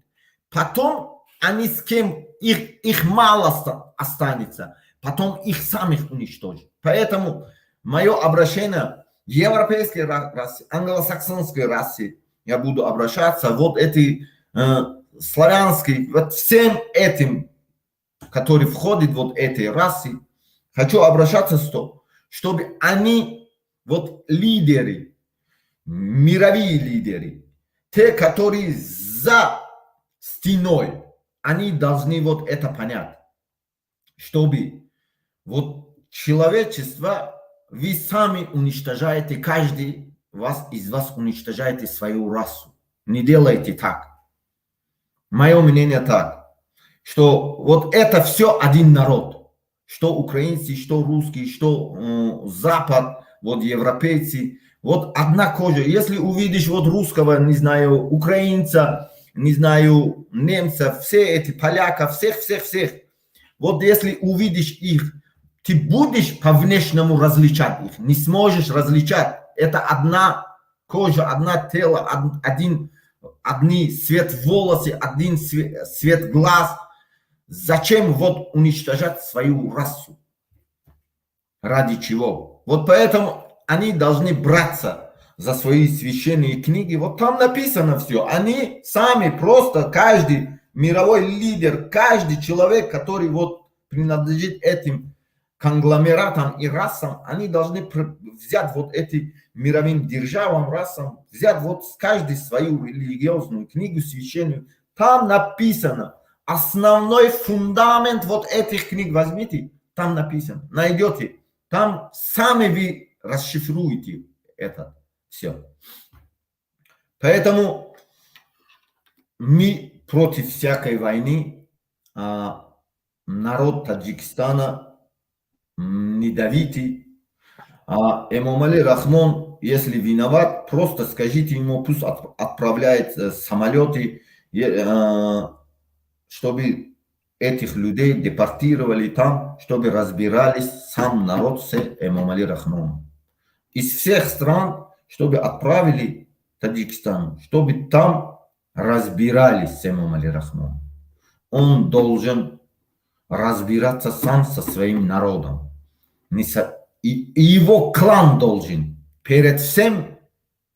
Speaker 1: Потом они с кем, их мало останется, потом их самих уничтожат. Поэтому мое обращение европейской расе, англосаксонской расе, я буду обращаться, вот эти славянские, вот всем этим, которые входят вот этой расы, хочу обращаться, чтобы они, вот лидеры, мировые лидеры, те, которые за стеной, они должны вот это понять, чтобы вот человечество, вы сами уничтожаете, каждый из вас уничтожаете свою расу. Не делайте так. Мое мнение так, что вот это все один народ. Что украинцы, что русские, что Запад, вот европейцы. Вот одна кожа. Если увидишь вот русского, не знаю, украинца, не знаю, немца, все эти поляка, всех. Вот если увидишь их, ты будешь по внешнему различать их. Не сможешь различать. Это одна кожа, одна тело, одни цвет волосы, один цвет глаз. Зачем вот уничтожать свою расу? Ради чего? Вот поэтому они должны браться за свои священные книги. Вот там написано все. Они сами просто, каждый мировой лидер, каждый человек, который вот принадлежит этим конгломератам и расам, они должны взять вот эти мировым державам, расам, взять вот каждый свою религиозную книгу священную. Там написано. Основной фундамент вот этих книг возьмите, там написано, найдете, там сами вы расшифруете это все. Поэтому мы против всякой войны, народ Таджикистана не давите, Эмомали Рахмон, если виноват, просто скажите ему, пусть отправляет самолеты, чтобы этих людей депортировали там, чтобы разбирались сам народ с Эмомали Рахмоном. Из всех стран, чтобы отправили Таджикистан, чтобы там разбирались с Эмомали Рахмоном. Он должен разбираться сам со своим народом. И его клан должен перед всем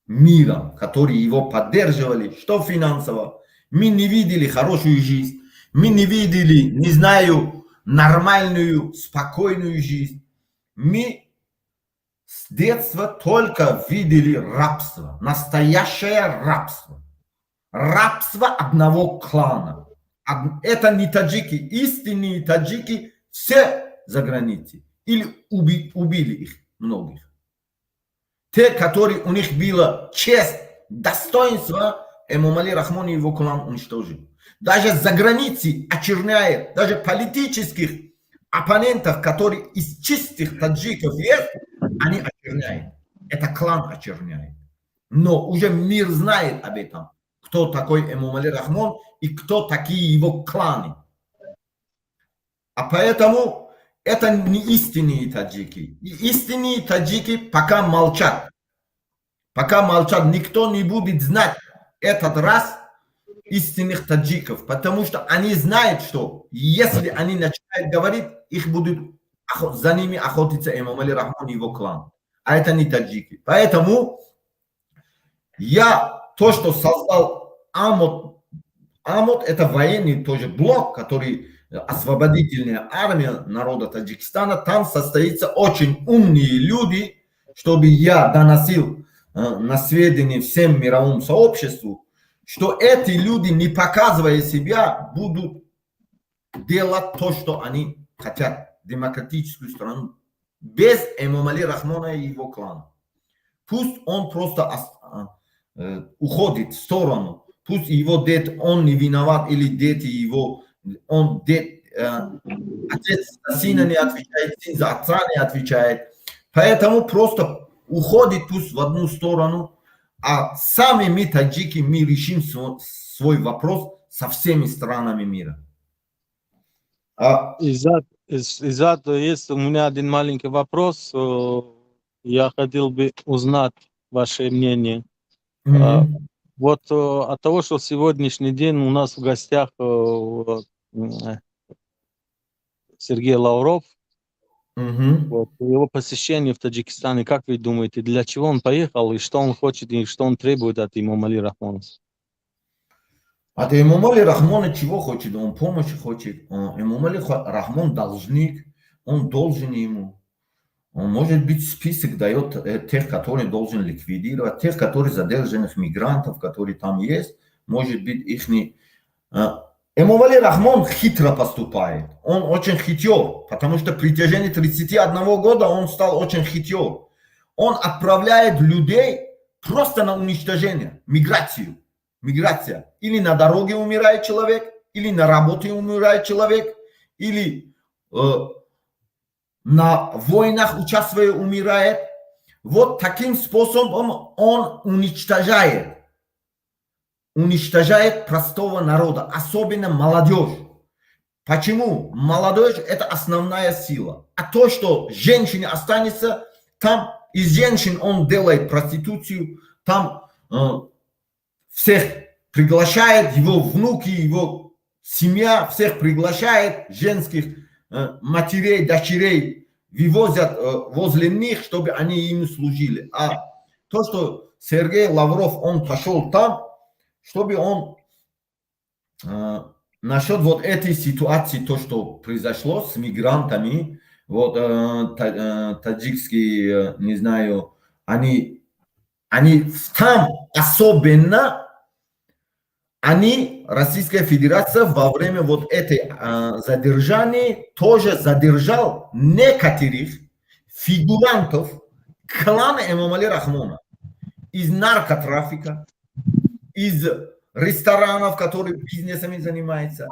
Speaker 1: миром, который его поддерживали, что финансово. Мы не видели хорошую жизнь. Мы не видели, не знаю, нормальную, спокойную жизнь. Мы с детства только видели рабство. Настоящее рабство. Рабство одного клана. Это не таджики. Истинные таджики все за границей. Или убили их многих. Те, которые у них было честь, достоинство, Эмомали Рахмон и его клан уничтожил. Даже за границей очерняет, даже политических оппонентов, которые из чистых таджиков есть, они очерняют. Это клан очерняет. Но уже мир знает об этом, кто такой Эмомали Рахмон и кто такие его кланы. А поэтому это не истинные таджики. И истинные таджики пока молчат. Пока молчат, никто не будет знать этот раз истинных таджиков, потому что они знают, что если они начинают говорить, их будут за ними охотиться Эмомали Рахмон и его клан. А это не таджики. Поэтому то, что создал Амот это военный тоже блок, который освободительная армия народа Таджикистана, там состоится очень умные люди, чтобы я доносил на сведения всем мировому сообществу, что эти люди, не показывая себя, будут делать то, что они хотят, демократическую страну, без Эмомали Рахмона и его клана. Пусть он просто уходит в сторону, пусть его дед, он не виноват, или дети его, он дед, отец за сына не отвечает, сын за отца не отвечает, поэтому просто уходит пусть в одну сторону, а сами мы, таджики, мы решим свой вопрос со всеми странами мира.
Speaker 4: Изад, есть у меня один маленький вопрос. Я хотел бы узнать ваше мнение. Вот от того, что сегодняшний день у нас в гостях Сергей Лавров, вот, его посещение в Таджикистане, как вы думаете, для чего он поехал, и что он хочет, и что он требует от Эмомали Рахмона?
Speaker 1: От Эмомали Рахмона чего хочет? Он помощи хочет. Эмомали Рахмон должник, он должен ему. Он, может быть, список дает тех, которые должен ликвидировать, тех, которые задержанных мигрантов, которые там есть, может быть, их не... Эмомали Рахмон хитро поступает. Он очень хитер, потому что при протяжении 31 года он стал очень хитер. Он отправляет людей просто на уничтожение, миграцию. Миграция. Или на дороге умирает человек, или на работе умирает человек, или на войнах участвуя умирает. Вот таким способом он уничтожает простого народа, особенно молодежь. Почему? Молодежь – это основная сила. А то, что женщина останется, там из женщин он делает проституцию, там всех приглашает, его внуки, его семья, всех приглашает, женских матерей, дочерей вывозят возле них, чтобы они им служили. А то, что Сергей Лавров, он пошел там, чтобы он насчет вот этой ситуации, то, что произошло с мигрантами, вот таджикские, не знаю, они там особенно, Российская Федерация во время вот этой задержания тоже задержал некоторых фигурантов клана Эмомали Рахмона из наркотрафика, из ресторанов, которые бизнесами занимаются.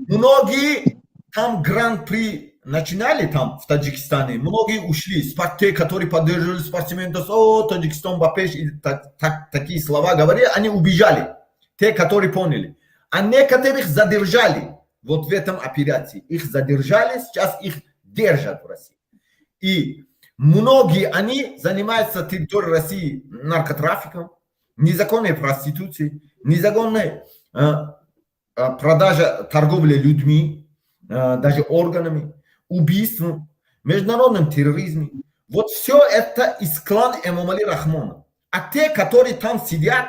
Speaker 1: Многие там гран-при начинали там в Таджикистане, многие ушли. Те, которые поддерживали спортсменов, Таджикистан, Бапеш, такие слова говорили, они убежали. Те, которые поняли. А некоторых задержали вот в этом операции. Их задержали, сейчас их держат в России. И многие они занимаются на территории России наркотрафиком, незаконной проституцией, незаконной продажей, торговлей людьми, даже органами, убийством, международным терроризмом. Вот все это из клана Эмомали Рахмона. А те, которые там сидят,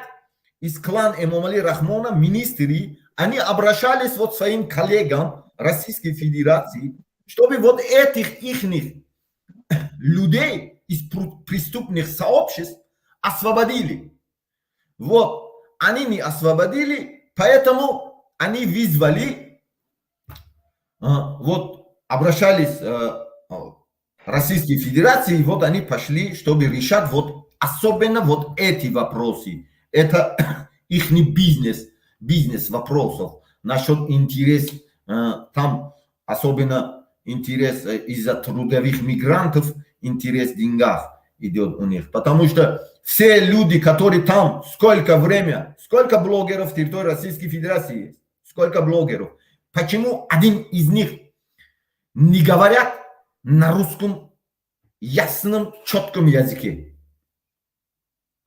Speaker 1: из клана Эмомали Рахмона, министры, они обращались вот своим коллегам Российской Федерации, чтобы вот этих ихних людей из преступных сообществ освободили. Вот, они не освободили, поэтому они вызвали, вот, обращались Российской Федерации, вот они пошли, чтобы решать вот особенно вот эти вопросы. Это их не бизнес вопросов насчет интерес, там особенно интерес из-за трудовых мигрантов, интерес в деньгах идет у них. Потому что все люди, которые там, сколько блогеров в территории Российской Федерации есть, сколько блогеров, почему один из них не говорят на русском ясном, четком языке?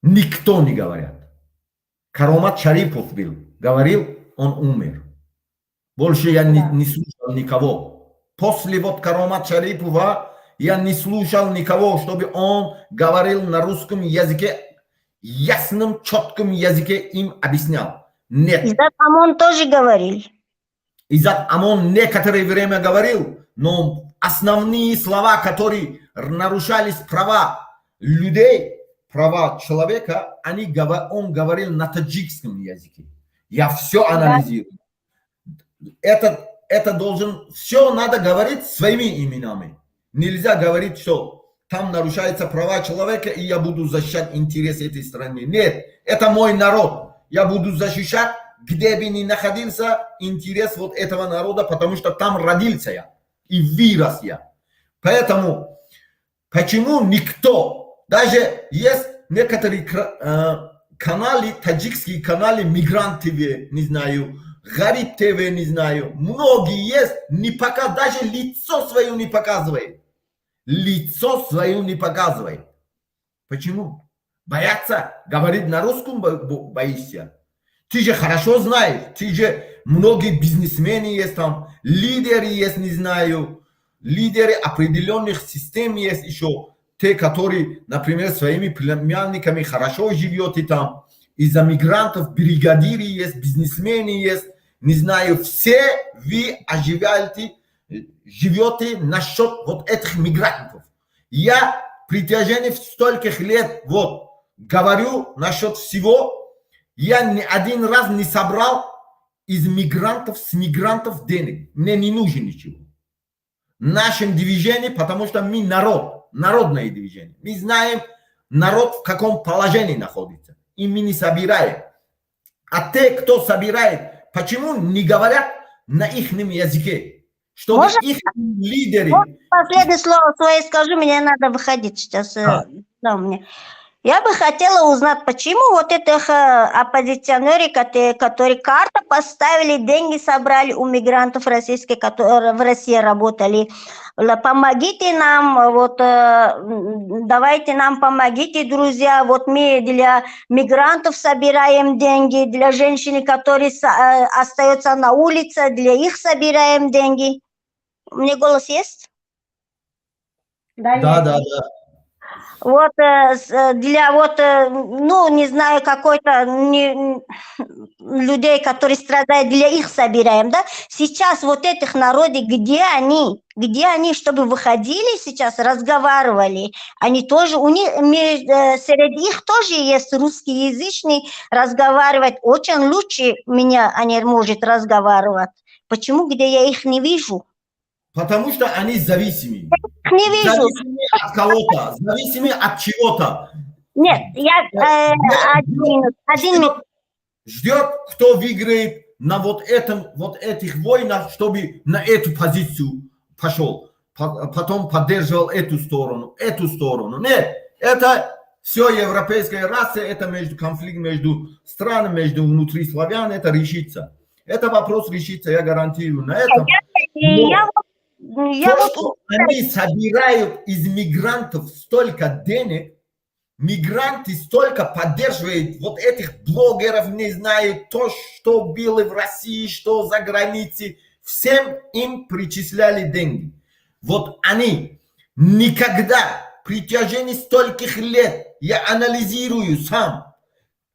Speaker 1: Никто не говорит. Каромат Шарипов говорил, он умер. Больше я не слушал никого. После вот Каромат Шарипова я не слушал никого, чтобы он говорил на русском языке, ясном, четком языке им объяснял. Нет.
Speaker 2: Изад Амон тоже говорил.
Speaker 1: Он некоторое время говорил, но основные слова, которые нарушались права людей, права человека, он говорил на таджикском языке. Я все анализирую. Это должен, все надо говорить своими именами. Нельзя говорить, что там нарушаются права человека, и я буду защищать интересы этой страны. Нет, это мой народ. Я буду защищать, где бы ни находился, интерес вот этого народа, потому что там родился я и вырос я. Поэтому, почему никто, даже есть некоторые каналы, таджикские каналы, Мигрант ТВ, не знаю, Гариб ТВ, не знаю, многие есть, даже лицо свое не показывает. Лицо свое не показывает. Почему? Боятся? Говорить на русском боишься? Ты же хорошо знаешь, ты же многие бизнесмены есть там, лидеры есть, не знаю, лидеры определенных систем есть еще, те, которые, например, своими племянниками хорошо живет и там, из-за мигрантов бригадиры есть, бизнесмены есть, не знаю, все вы живете насчет вот этих мигрантов. Я при течение стольких лет вот говорю насчет всего. Я ни один раз не собрал с мигрантов денег. Мне не нужно ничего. Нашем движении, потому что мы народ, народное движение. Мы знаем, народ в каком положении находится. И мы не собираем. А те, кто собирает, почему не говорят на их языке? Чтобы их лидеры...
Speaker 2: Последнее слово свое скажу, мне надо выходить сейчас. Я бы хотела узнать, почему вот этих оппозиционеры, которые карту поставили, деньги собрали у мигрантов российских, которые в России работали. Помогите нам, вот давайте нам помогите, друзья. Вот мы для мигрантов собираем деньги, для женщин, которые остаются на улице, для их собираем деньги. У меня голос есть?
Speaker 1: Да.
Speaker 2: Вот для вот, ну, не знаю, какой-то людей, которые страдают, для их собираем, да? Сейчас вот этих народов, где они, чтобы выходили сейчас, разговаривали, они тоже, среди их тоже есть русскоязычный, разговаривать очень лучше меня они может разговаривать. Почему, где я их не вижу?
Speaker 1: Потому что они зависимы.
Speaker 2: Не вижу.
Speaker 1: Зависимы от кого-то, зависимы от чего-то.
Speaker 2: Нет, один минут.
Speaker 1: Ждет, кто выиграет на вот этих войнах, чтобы на эту позицию пошел. Потом поддерживал эту сторону. Нет, это все европейская раса, это конфликт между странами, между внутри славян, это решится. Это вопрос решится, я гарантирую на этом. Что они собирают из мигрантов столько денег, мигранты столько поддерживают вот этих блогеров, не знаю, то, что было в России, что за границей, всем им причисляли деньги. Вот они никогда при течение стольких лет, я анализирую сам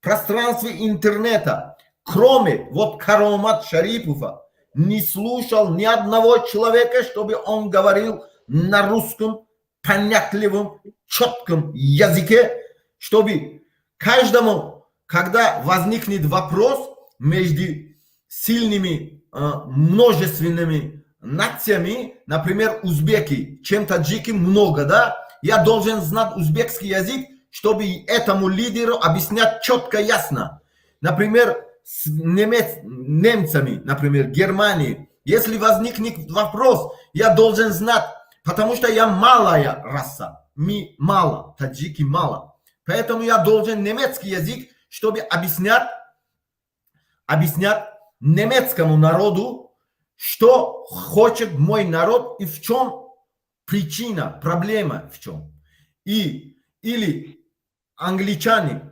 Speaker 1: пространство интернета, кроме вот Каромат Шарипова, не слушал ни одного человека, чтобы он говорил на русском понятливом, четком языке, чтобы каждому, когда возникнет вопрос между сильными множественными нациями, например, узбеки, чем таджики много, да, я должен знать узбекский язык, чтобы этому лидеру объяснять четко, ясно. Например, с немцами, например, Германии, если возникнет вопрос, я должен знать, потому что я малая раса, мы мало, таджики мало. Поэтому я должен немецкий язык, чтобы объяснять немецкому народу, что хочет мой народ и в чем причина, проблема в чем. Или англичане,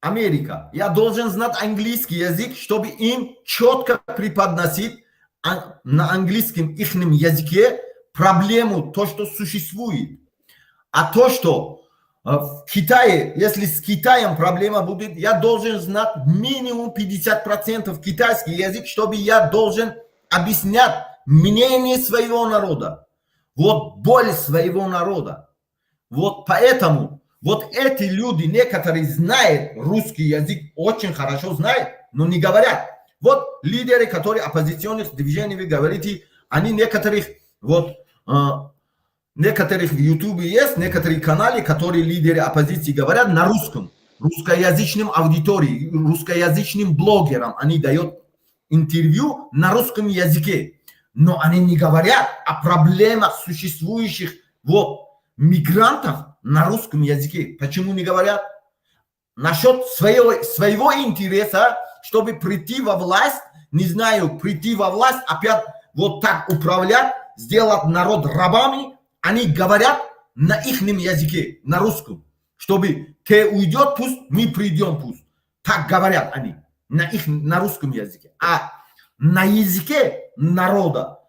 Speaker 1: Америка, я должен знать английский язык, чтобы им четко преподносить на английском ихнем языке проблему, то, что существует. А то, что В Китае, если с Китаем проблема будет, я должен знать минимум 50% китайский язык, чтобы я должен объяснять мнение своего народа. Вот боль своего народа. Вот поэтому вот эти люди, некоторые знают русский язык, очень хорошо знают, но не говорят. Вот лидеры, которые оппозиционных движений, вы говорите, они некоторых, вот, некоторых в Ютубе есть, некоторые каналы, которые лидеры оппозиции говорят на русском, русскоязычным аудитории, русскоязычным блогерам. Они дают интервью на русском языке, но они не говорят о проблемах существующих вот мигрантов на русском языке. Почему не говорят? Насчет своего интереса, чтобы прийти во власть, не знаю, прийти во власть, опять вот так управлять, сделать народ рабами, они говорят на их языке, на русском, чтобы ты уйдет, пусть мы придем, пусть. Так говорят они на русском языке. А на языке народа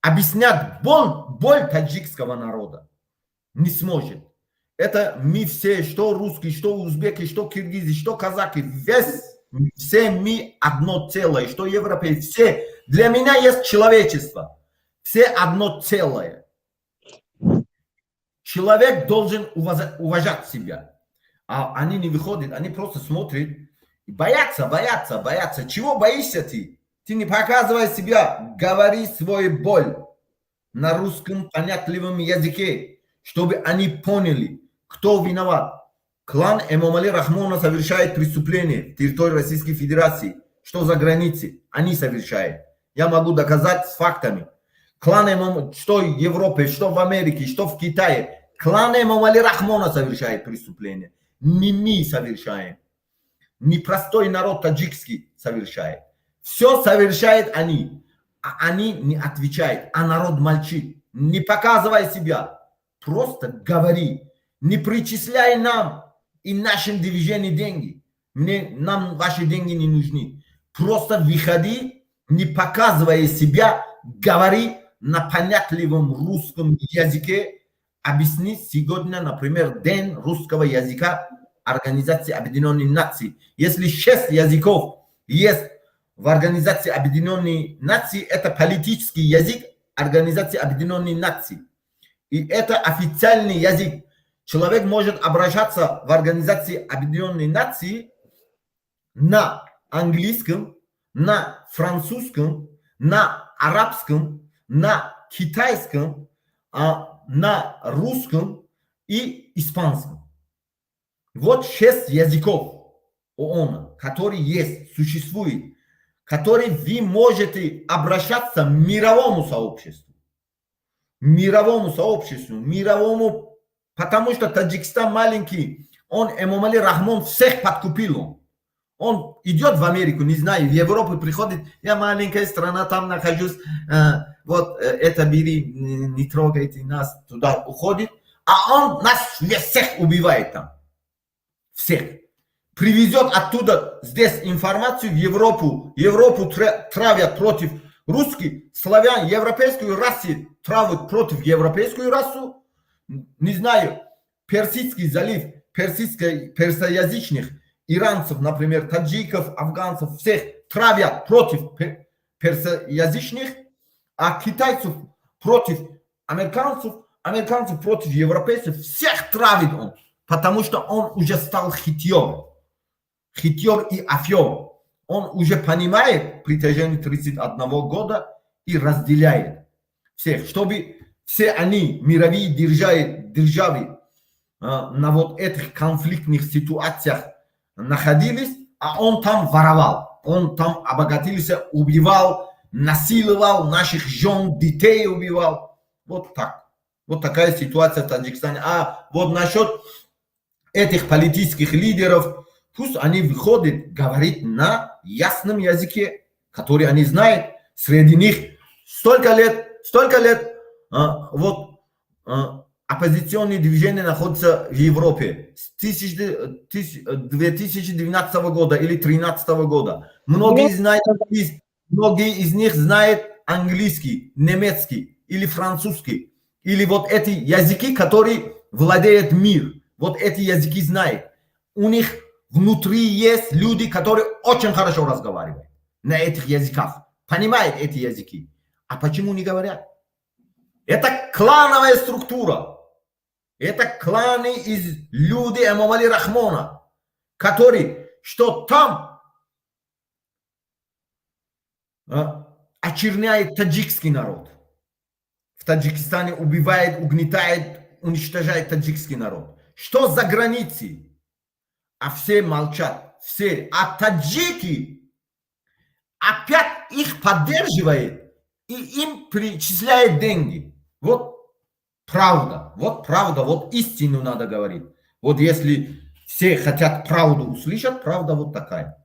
Speaker 1: объяснять боль таджикского народа не сможет. Это мы все, что русские, что узбеки, что киргизы, что казаки, все мы одно целое, что европейцы, все. Для меня есть человечество. Все одно целое. Человек должен уважать себя. А они не выходят, они просто смотрят. Боятся. Чего боишься ты? Ты не показывай себя, говори свою боль на русском понятливом языке, чтобы они поняли, кто виноват. Клан Эмомали Рахмона совершает преступление в территории Российской Федерации. Что за границы? Они совершают. Я могу доказать с фактами. Клан Эмомали, что в Европе, что в Америке, что в Китае. Клан Эмомали Рахмона совершает преступление. Не мы совершаем. Не простой народ таджикский совершает. Все совершают они. А они не отвечают. А народ молчит. Не показывай себя. Просто говори. Не причисляй нам и нашим движениям деньги. Нам ваши деньги не нужны. Просто выходи, не показывая себя, говори на понятливом русском языке. Объясни сегодня, например, День русского языка Организации Объединенных Наций. Если 6 языков есть в Организации Объединенных Наций, это политический язык Организации Объединенных Наций. И это официальный язык. Человек может обращаться в Организации Объединенных Наций на английском, на французском, на арабском, на китайском, на русском и испанском. Вот 6 языков ООН, которые есть, существуют, которые вы можете обращаться к мировому сообществу. Мировому, потому что Таджикистан маленький, он Эмомали Рахмон всех подкупил. Он идет в Америку, не знаю, в Европу приходит, я маленькая страна, там нахожусь, вот это бери, не трогайте нас, туда уходит, а он нас всех убивает там. Всех. Привезет оттуда здесь информацию в Европу. Европу травят против русских, славян, европейскую расу травят против европейскую расу. Не знаю, Персидский залив, персоязычных иранцев, например, таджиков, афганцев, всех травят против персоязычных, а китайцев против американцев, американцев против европейцев, всех травит он, потому что он уже стал хитер и афер. Он уже понимает притяжение 31 года и разделяет всех, чтобы все они, мировые державы, на вот этих конфликтных ситуациях находились, а он там воровал, он там обогатился, убивал, насиловал наших жен, детей убивал. Вот так. Вот такая ситуация в Таджикистане. А вот насчет этих политических лидеров, пусть они выходят говорить на ясном языке, который они знают. Среди них столько лет вот оппозиционные движения находятся в Европе с 2012 года или 2013 года. Многие из них знают английский, немецкий или французский, или вот эти языки, которые владеет мир. вот эти языки знают. У них внутри есть люди, которые очень хорошо разговаривают на этих языках, понимают эти языки. А почему не говорят? Это клановая структура. Это кланы из людей Эмомали Рахмона, которые, что там очерняет таджикский народ. В Таджикистане убивает, угнетает, уничтожает таджикский народ. Что за границей? А все молчат. Все. А таджики опять их поддерживает и им перечисляет деньги. Вот правда, вот истину надо говорить. Вот если все хотят правду услышать, правда вот такая.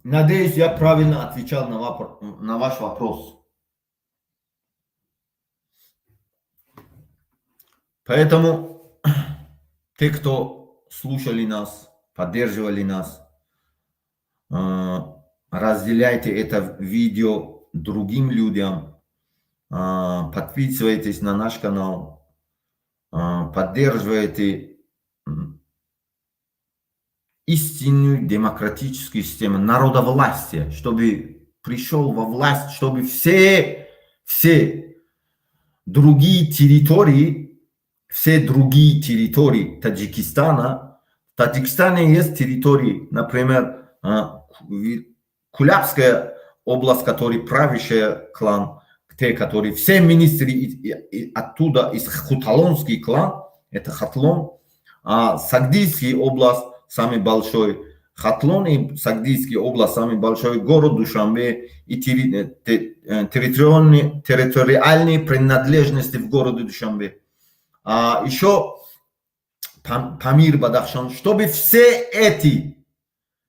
Speaker 1: Надеюсь, я правильно отвечал на ваш вопрос. Поэтому те, кто слушали нас, поддерживали нас, разделяйте это видео другим людям, подписывайтесь на наш канал, поддерживайте истинную демократическую систему народовластия, чтобы пришел во власть, чтобы все другие территории Таджикистана, в Таджикистане есть территории, например, Кулябская область, который правящий клан, те, которые все министры оттуда, из Хуталонский клан, это Хатлон, а Сагдийский область, самый большой Хатлон и Сагдийский область, самый большой город Душанбе и территориальные принадлежности в городе Душанбе. А еще Памир, Бадахшан, чтобы все эти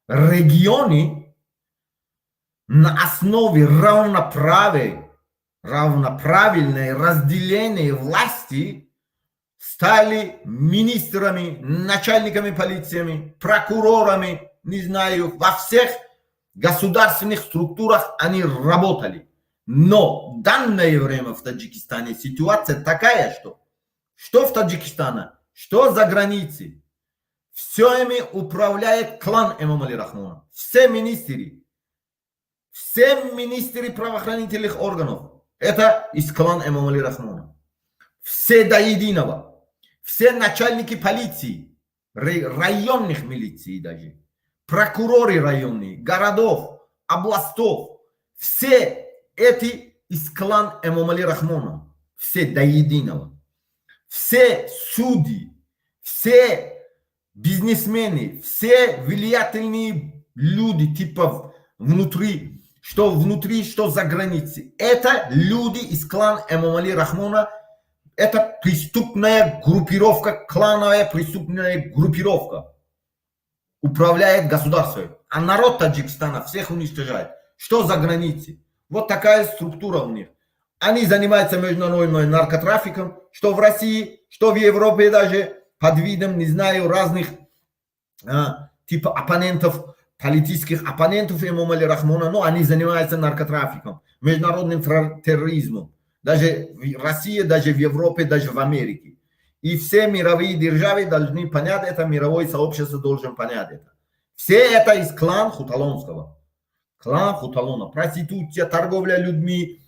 Speaker 1: регионы на основе равноправильной разделения власти стали министрами, начальниками полициями, прокурорами, не знаю, во всех государственных структурах они работали. Но в данное время в Таджикистане ситуация такая, что в Таджикистане, что за границей, всеми управляет клан Эмомали Рахмона. Все министры правоохранительных органов, это из клана Эмомали Рахмона. Все до единого. Все начальники полиции, районных милиций даже, прокуроры районные, городов, областов, все эти из клана Эмомали Рахмона. Все до единого. Все судьи, все бизнесмены, все влиятельные люди, типа внутри, что за границей. Это люди из клана Эмомали Рахмона. Это преступная группировка, клановая преступная группировка. Управляет государством. А народ Таджикистана всех уничтожает. Что за границей? Вот такая структура у них. Они занимаются международным наркотрафиком, что в России, что в Европе даже, под видом, не знаю, разных типа оппонентов, политических оппонентов Эмомали Рахмона, но они занимаются наркотрафиком, международным терроризмом. Даже в России, даже в Европе, даже в Америке. И все мировые державы должны понять это, мировое сообщество должен понять это. Все это из клана Хуталонского. Клан Хуталона. Проституция, торговля людьми.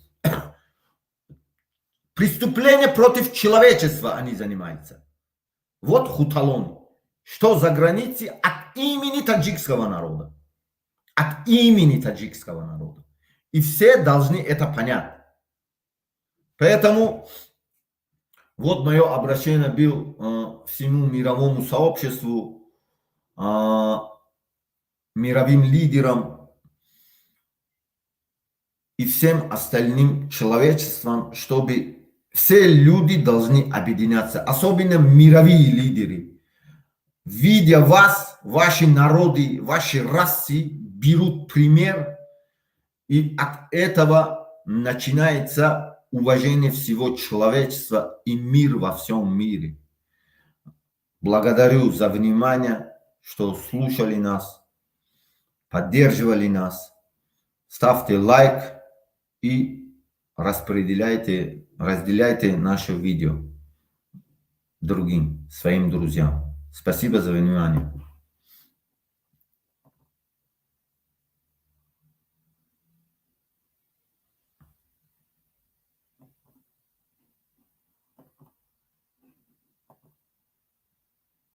Speaker 1: Преступления против человечества они занимаются. Вот Хуталон. Что за границей от имени таджикского народа. От имени таджикского народа. И все должны это понять. Поэтому вот мое обращение было всему мировому сообществу, мировым лидерам и всем остальным человечествам, чтобы все люди должны объединяться, особенно мировые лидеры. Видя вас, ваши народы, ваши расы берут пример, и от этого начинается уважение всего человечества и мир во всем мире. Благодарю за внимание, что слушали нас, поддерживали нас. Ставьте лайк и разделяйте наше видео другим, своим друзьям. Спасибо за внимание.